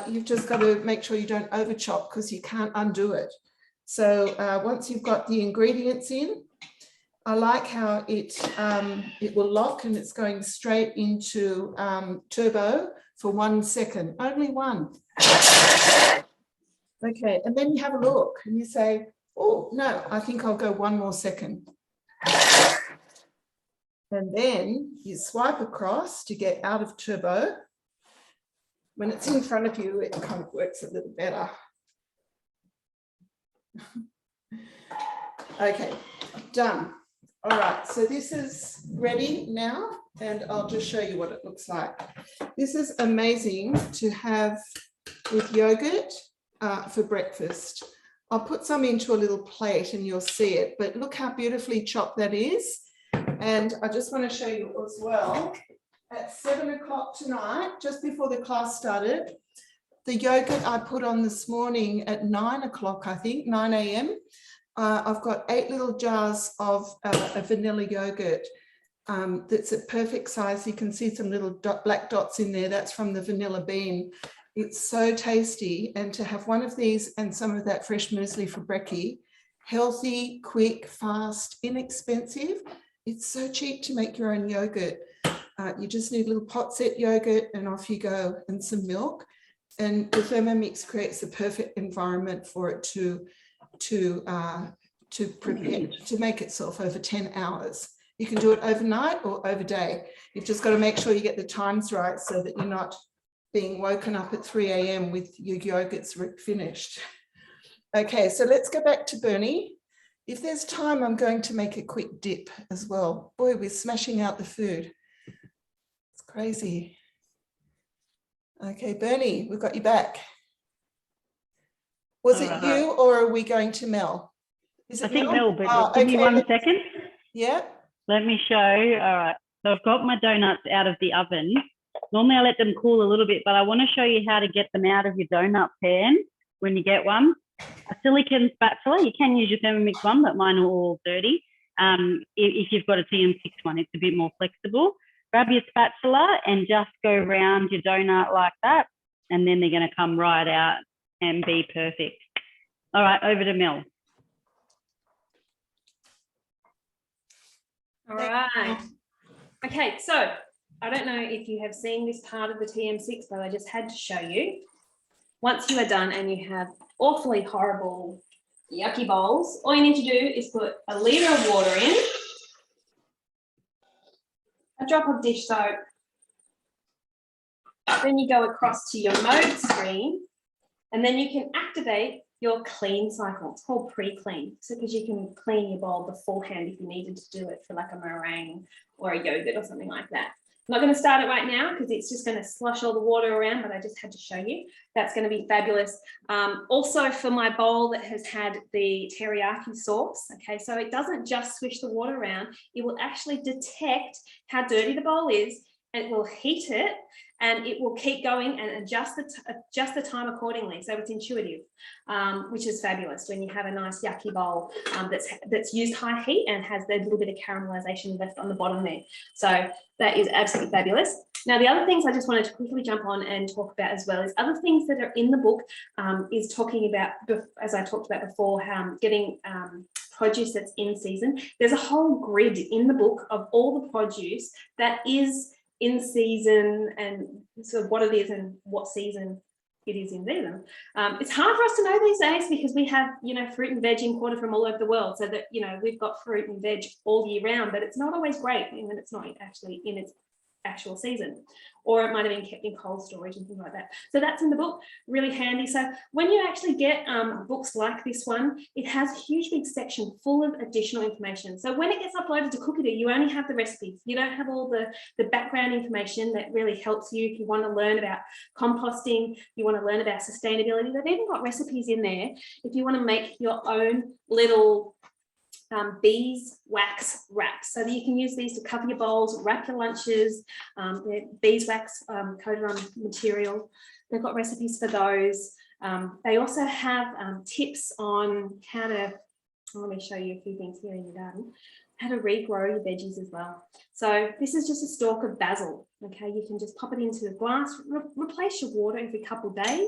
You've just got to make sure you don't over chop because you can't undo it. So once you've got the ingredients in, I like how it will lock and it's going straight into turbo for 1 second, only one. Okay, and then you have a look and you say, oh, no, I think I'll go 1 more second. And then you swipe across to get out of turbo. When it's in front of you, it kind of works a little better. Okay, done. All right, so this is ready now, and I'll just show you what it looks like. This is amazing to have with yogurt for breakfast. I'll put some into a little plate and you'll see it, but look how beautifully chopped that is. And I just want to show you as well, at 7 o'clock tonight, just before the class started, the yogurt I put on this morning at 9 o'clock, I think, 9 a.m. I've got 8 little jars of a vanilla yogurt that's a perfect size. You can see some little black dots in there. That's from the vanilla bean. It's so tasty. And to have one of these and some of that fresh muesli for brekkie, healthy, quick, fast, inexpensive. It's so cheap to make your own yogurt. You just need a little pot set yogurt and off you go, and some milk. And the Thermomix creates a perfect environment for it to prepare, to make itself over 10 hours. You can do it overnight or over day. You've just got to make sure you get the times right so that you're not being woken up at 3 a.m. with your yogurts finished. Okay, so let's go back to Bernie. If there's time, I'm going to make a quick dip as well. Boy, we're smashing out the food. It's crazy. Okay, Bernie, we've got you back. Was it you or are we going to Mel? Is it I think Mel? but give me 1 second. Yeah. Let me show. All right. So I've got my donuts out of the oven. Normally I let them cool a little bit, but I want to show you how to get them out of your donut pan when you get one. A silicone spatula, you can use your Thermomix one, but mine are all dirty. If you've got a TM6 one, it's a bit more flexible. Grab your spatula and just go around your donut like that, and then they're going to come right out and be perfect. All right, over to Mel. All right. Okay, so I don't know if you have seen this part of the TM6, but I just had to show you. Once you are done and you have awfully horrible, yucky bowls, all you need to do is put a litre of water in, a drop of dish soap, then you go across to your mode screen, and then you can activate your clean cycle. It's called pre-clean, so because you can clean your bowl beforehand if you needed to do it for like a meringue or a yogurt or something like that. I'm not going to start it right now because it's just going to slosh all the water around, but I just had to show you. That's going to be fabulous. Also for my bowl that has had the teriyaki sauce, okay, so it doesn't just swish the water around, it will actually detect how dirty the bowl is it will heat it, and it will keep going and adjust the time accordingly. So it's intuitive, which is fabulous when you have a nice yucky bowl that's used high heat and has that little bit of caramelization left on the bottom there. So that is absolutely fabulous. Now, the other things I just wanted to quickly jump on and talk about as well is other things that are in the book is talking about, as I talked about before, getting produce that's in season. There's a whole grid in the book of all the produce that is in season and sort of what it is and what season it is in season. It's hard for us to know these days because we have, you know, fruit and veg imported from all over the world, so that, you know, we've got fruit and veg all year round, but it's not always great when it's not actually in its actual season, or it might have been kept in cold storage and things like that. So that's in the book, really handy. So when you actually get books like this one, it has a huge big section full of additional information. So when it gets uploaded to Cookidoo, you only have the recipes. You don't have all the background information that really helps you if you want to learn about composting, you want to learn about sustainability. They've even got recipes in there if you want to make your own little beeswax wraps, so that you can use these to cover your bowls, wrap your lunches. Beeswax coated on material. They've got recipes for those. They also have tips on how to, let me show you a few things here in the garden, how to regrow your veggies as well. So this is just a stalk of basil. Okay, you can just pop it into the glass, replace your water every couple of days.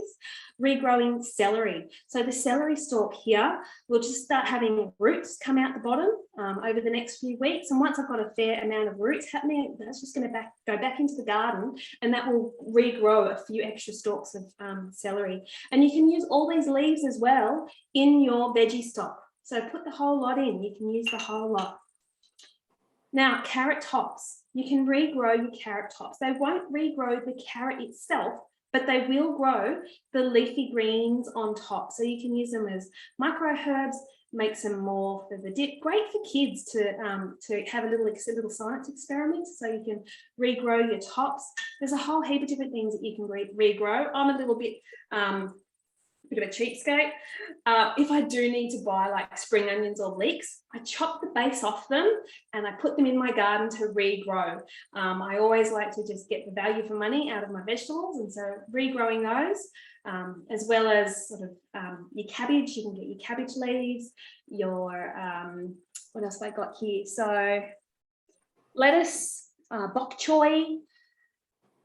Regrowing celery. So the celery stalk here will just start having roots come out the bottom over the next few weeks. And once I've got a fair amount of roots happening, that's just going to go back into the garden, and that will regrow a few extra stalks of celery. And you can use all these leaves as well in your veggie stock. So put the whole lot in. You can use the whole lot. Now, carrot tops. You can regrow your carrot tops. They won't regrow the carrot itself, but they will grow the leafy greens on top. So you can use them as micro herbs, make some more for the dip. Great for kids to have a little science experiment. So you can regrow your tops. There's a whole heap of different things that you can regrow. I'm a little bit of a cheapskate. If I do need to buy like spring onions or leeks, I chop the base off them and I put them in my garden to regrow. I always like to just get the value for money out of my vegetables, and so regrowing those, as well as sort of your cabbage. You can get your cabbage leaves, your what else have I got here? So lettuce, bok choy,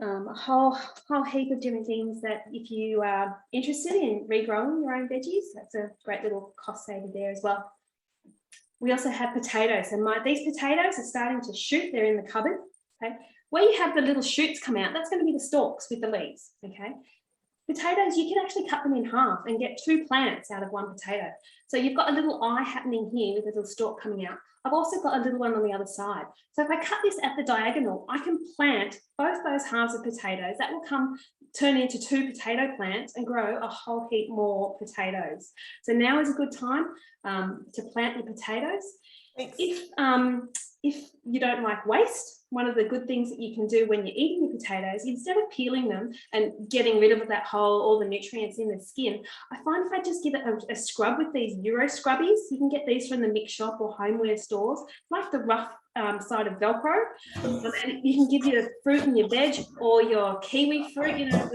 a whole heap of different things that if you are interested in regrowing your own veggies, that's a great little cost saver there as well. We also have potatoes, and these potatoes are starting to shoot. They're in the cupboard. Okay, where you have the little shoots come out, that's going to be the stalks with the leaves. Okay, potatoes, you can actually cut them in half and get 2 plants out of 1 potato. So you've got a little eye happening here with a little stalk coming out. I've also got a little one on the other side. So if I cut this at the diagonal, I can plant both those halves of potatoes. That will turn into 2 potato plants and grow a whole heap more potatoes. So now is a good time to plant your potatoes. Thanks. If you don't like waste, one of the good things that you can do when you're eating your potatoes, instead of peeling them and getting rid of all the nutrients in the skin, I find if I just give it a scrub with these Euro scrubbies, you can get these from the mix shop or homeware stores, like the rough side of Velcro, and you can give your fruit and your veg or your kiwi fruit, you know,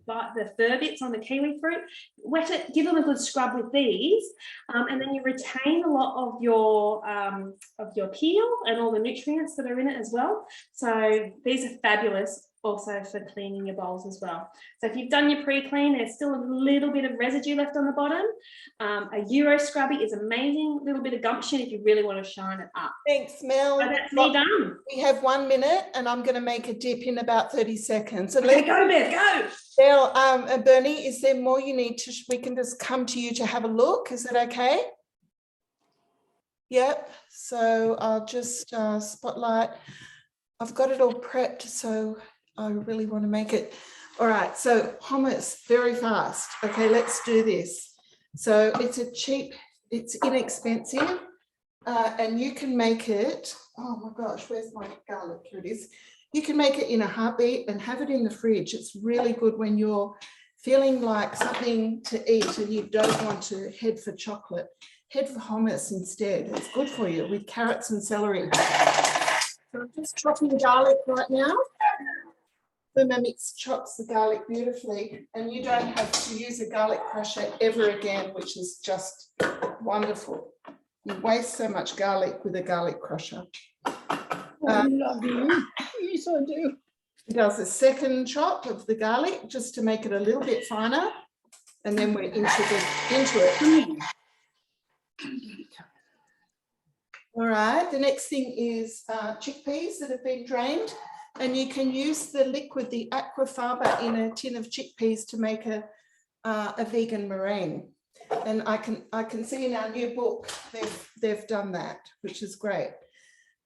the fur bits on the kiwi fruit, wet it, give them a good scrub with these, and then you retain a lot of your peel and all the nutrients that are in it as well. So these are fabulous also for cleaning your bowls as well. So if you've done your pre-clean, there's still a little bit of residue left on the bottom. A Euro scrubby is amazing. A little bit of gumption if you really want to shine it up. Thanks, Mel. So that's me done. We have 1 minute and I'm going to make a dip in about 30 seconds. So Okay, go, Bev, go. Mel, Bernie, is there more you need to, we can just come to you to have a look. Is that okay? Yep. So I'll just spotlight. I've got it all prepped, so I really want to make it. All right, so hummus, very fast. Okay, let's do this. So it's it's inexpensive, and you can make it, oh my gosh, where's my garlic? Here it is. You can make it in a heartbeat and have it in the fridge. It's really good when you're feeling like something to eat and you don't want to head for chocolate. Head for hummus instead. It's good for you with carrots and celery. So I'm just chopping the garlic right now. Thermomix chops the garlic beautifully, and you don't have to use a garlic crusher ever again, which is just wonderful. You waste so much garlic with a garlic crusher. I love you. Yes, I do. It does a second chop of the garlic just to make it a little bit finer, and then we're into it. All right, the next thing is chickpeas that have been drained, and you can use the liquid, the aquafaba, in a tin of chickpeas to make a vegan meringue. And I can see in our new book they've done that, which is great.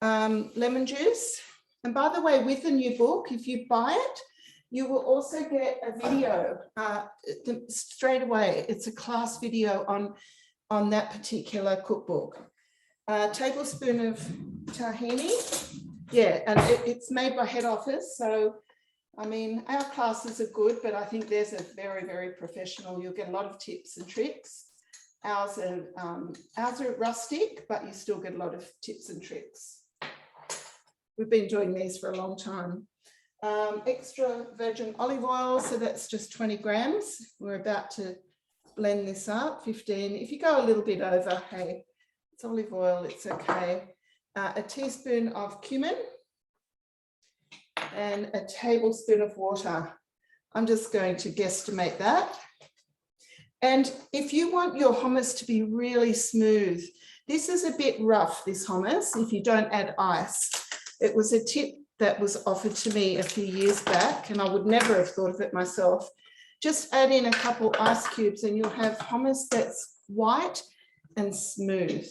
Lemon juice, and by the way, with the new book, if you buy it, you will also get a video straight away. It's a class video on that particular cookbook. A tablespoon of tahini, yeah, and it's made by head office. So, I mean, our classes are good, but I think theirs are very, very professional. You'll get a lot of tips and tricks. Ours are rustic, but you still get a lot of tips and tricks. We've been doing these for a long time. Extra virgin olive oil, so that's just 20 grams. We're about to blend this up, 15. If you go a little bit over, hey, it's olive oil, it's okay. A teaspoon of cumin and a tablespoon of water. I'm just going to guesstimate that. And if you want your hummus to be really smooth, this is a bit rough, this hummus, if you don't add ice. It was a tip that was offered to me a few years back, and I would never have thought of it myself. Just add in a couple ice cubes and you'll have hummus that's white and smooth.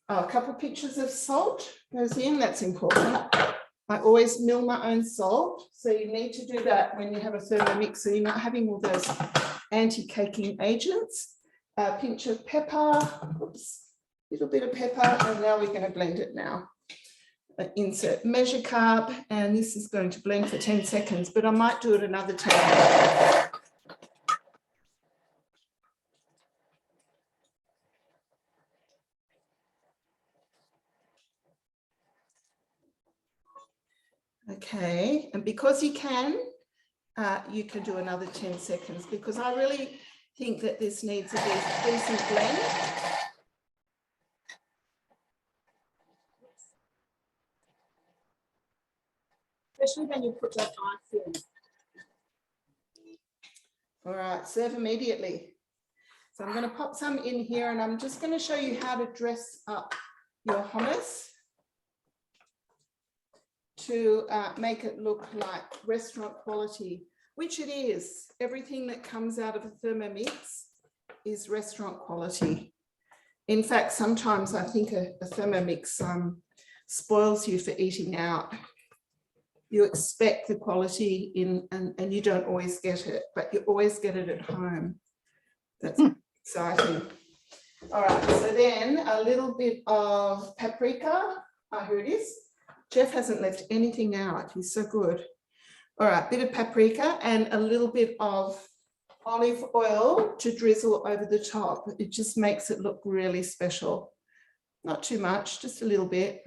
Oh, a couple of pinches of salt goes in, that's important. I always mill my own salt, so you need to do that when you have a Thermomix, so you're not having all those anti-caking agents. A pinch of pepper, oops, little bit of pepper, and now we're going to blend it now. Insert measure cup, and this is going to blend for 10 seconds, but I might do it another time. Okay, and because you can do another 10 seconds, because I really think that this needs a decent blend. Especially when you put that ice in. All right, serve immediately. So I'm going to pop some in here, and I'm just going to show you how to dress up your hummus to make it look like restaurant quality, which it is. Everything that comes out of a Thermomix is restaurant quality. In fact, sometimes I think a Thermomix spoils you for eating out. You expect the quality in, and you don't always get it, but you always get it at home. That's exciting. All right, so then a little bit of paprika. Here it is. Jeff hasn't left anything out. He's so good. All right, bit of paprika and a little bit of olive oil to drizzle over the top. It just makes it look really special. Not too much, just a little bit.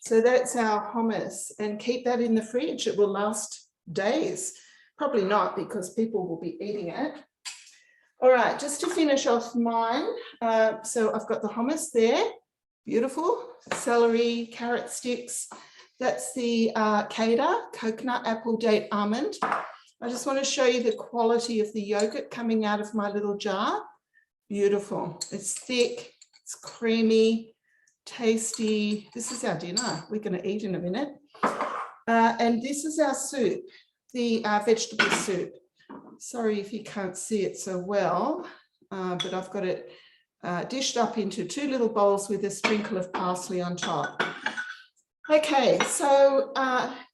So that's our hummus, and keep that in the fridge. It will last days. Probably not, because people will be eating it. All right, just to finish off mine. So I've got the hummus there. Beautiful. Celery, carrot sticks. That's the Cada, coconut, apple, date, almond. I just want to show you the quality of the yogurt coming out of my little jar. Beautiful. It's thick, it's creamy, tasty. This is our dinner. We're going to eat in a minute. And this is our soup, the vegetable soup. Sorry if you can't see it so well, but I've got it dished up into 2 little bowls with a sprinkle of parsley on top. Okay, so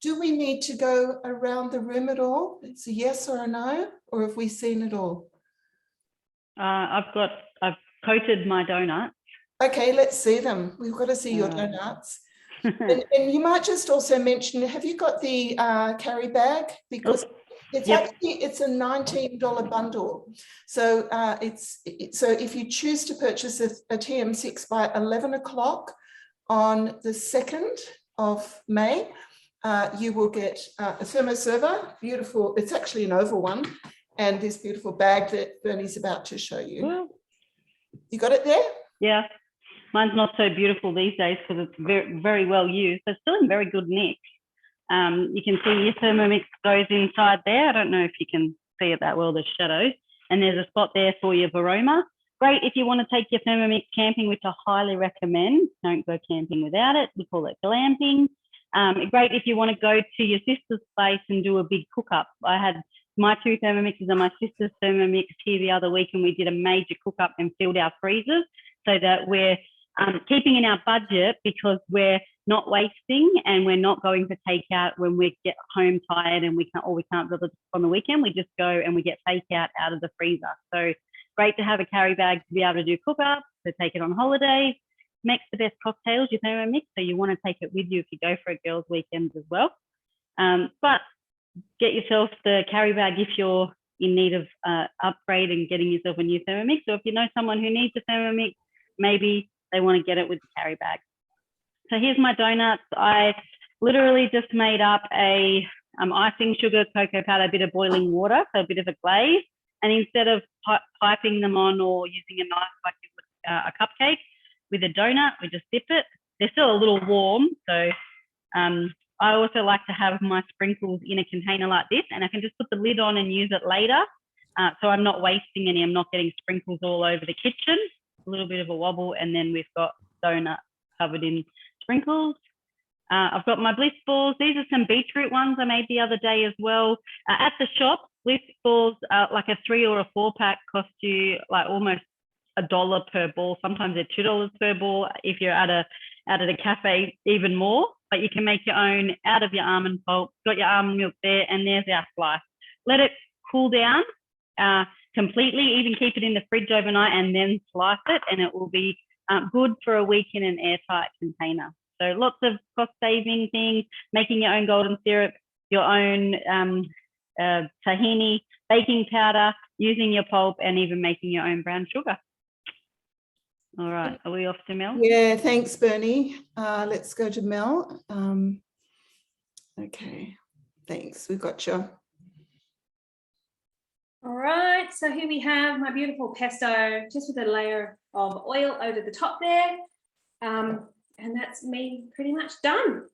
do we need to go around the room at all? It's a yes or a no, or have we seen it all? I've coated my donuts. Okay, let's see them. We've got to see your donuts. And you might just also mention, have you got the carry bag? Because it's actually, it's a $19 bundle. So so if you choose to purchase a TM6 by 11 o'clock on the 2nd of May, you will get a thermoserver, beautiful. It's actually an oval one, and this beautiful bag that Bernie's about to show you. Well, You got it there? yeah, mine's not so beautiful these days because it's very, very well used. It's still in very good nick. You can see your Thermomix goes inside there. I don't know if you can see it that well, the shadows. And there's a spot there for your Varoma. Great if you want to take your Thermomix camping, which I highly recommend. Don't go camping without it. We call it glamping. Great if you want to go to your sister's place and do a big cook-up. I had my 2 Thermomixes and my sister's Thermomix here the other week, and we did a major cook-up and filled our freezers so that we're keeping in our budget because we're not wasting and we're not going for takeout when we get home tired and we can't build it on the weekend. We just go and we get takeout out of the freezer. So great to have a carry bag to be able to do cook-up, to take it on holidays. Makes the best cocktails, your Thermomix, so you want to take it with you if you go for a girls' weekend as well. But get yourself the carry bag if you're in need of upgrade and getting yourself a new Thermomix, or if you know someone who needs a Thermomix, maybe they want to get it with the carry bag. So here's my donuts. I literally just made up a icing, sugar, cocoa powder, a bit of boiling water, so a bit of a glaze. And instead of piping them on or using a knife like you would a cupcake, with a donut, we just dip it. They're still a little warm, so I also like to have my sprinkles in a container like this, and I can just put the lid on and use it later. So I'm not wasting any, I'm not getting sprinkles all over the kitchen. A little bit of a wobble, and then we've got donut covered in sprinkles. I've got my bliss balls. These are some beetroot ones I made the other day as well. At the shop, bliss balls, like a 3 or a 4 pack cost you like almost $1 per ball. Sometimes they're $2 per ball. If you're at a cafe, even more. But you can make your own out of your almond pulp. Got your almond milk there, and there's our slice. Let it cool down completely. Even keep it in the fridge overnight, and then slice it, and it will be good for a week in an airtight container. So lots of cost-saving things. Making your own golden syrup, your own tahini, baking powder, using your pulp, and even making your own brown sugar. All right, are we off to Mel? Yeah, thanks, Bernie. Let's go to Mel. Okay, thanks. We've got you. All right, so here we have my beautiful pesto, just with a layer of oil over the top there. And that's me pretty much done.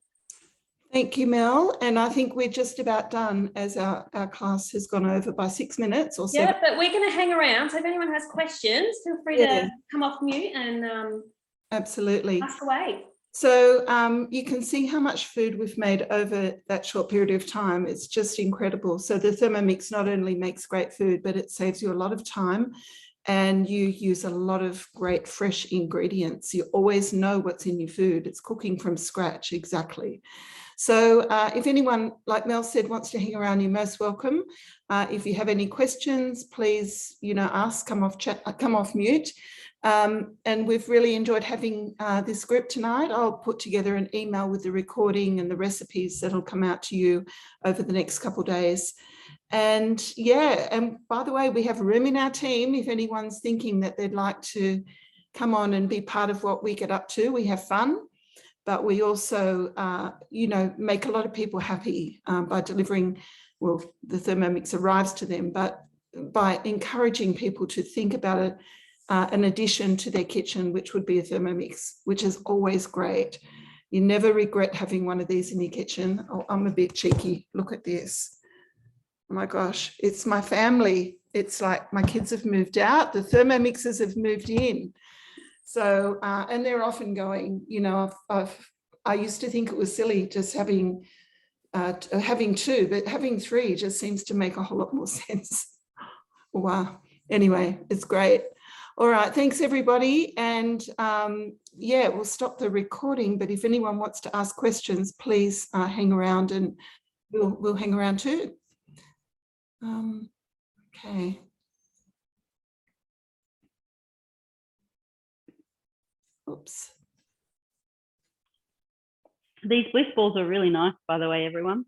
Thank you, Mel. And I think we're just about done, as our class has gone over by 6 minutes or so. Yeah, but we're going to hang around. So if anyone has questions, feel free to come off mute and absolutely ask away. So you can see how much food we've made over that short period of time. It's just incredible. So the Thermomix not only makes great food, but it saves you a lot of time, and you use a lot of great fresh ingredients. You always know what's in your food. It's cooking from scratch, exactly. So if anyone, like Mel said, wants to hang around, you're most welcome. If you have any questions, please, ask, come off mute. And we've really enjoyed having this group tonight. I'll put together an email with the recording and the recipes that'll come out to you over the next couple of days. And yeah, and by the way, we have room in our team if anyone's thinking that they'd like to come on and be part of what we get up to. We have fun, but we also, make a lot of people happy by delivering, well, the Thermomix arrives to them, but by encouraging people to think about it, an addition to their kitchen, which would be a Thermomix, which is always great. You never regret having one of these in your kitchen. Oh, I'm a bit cheeky. Look at this. Oh my gosh, it's my family. It's like my kids have moved out, the Thermomixes have moved in. So, and they're often going, I used to think it was silly just having two, but having three just seems to make a whole lot more sense. Wow. Anyway, it's great. All right, thanks everybody. And yeah, we'll stop the recording, but if anyone wants to ask questions, please hang around, and we'll hang around too. Okay. Oops. These bliss balls are really nice, by the way, everyone.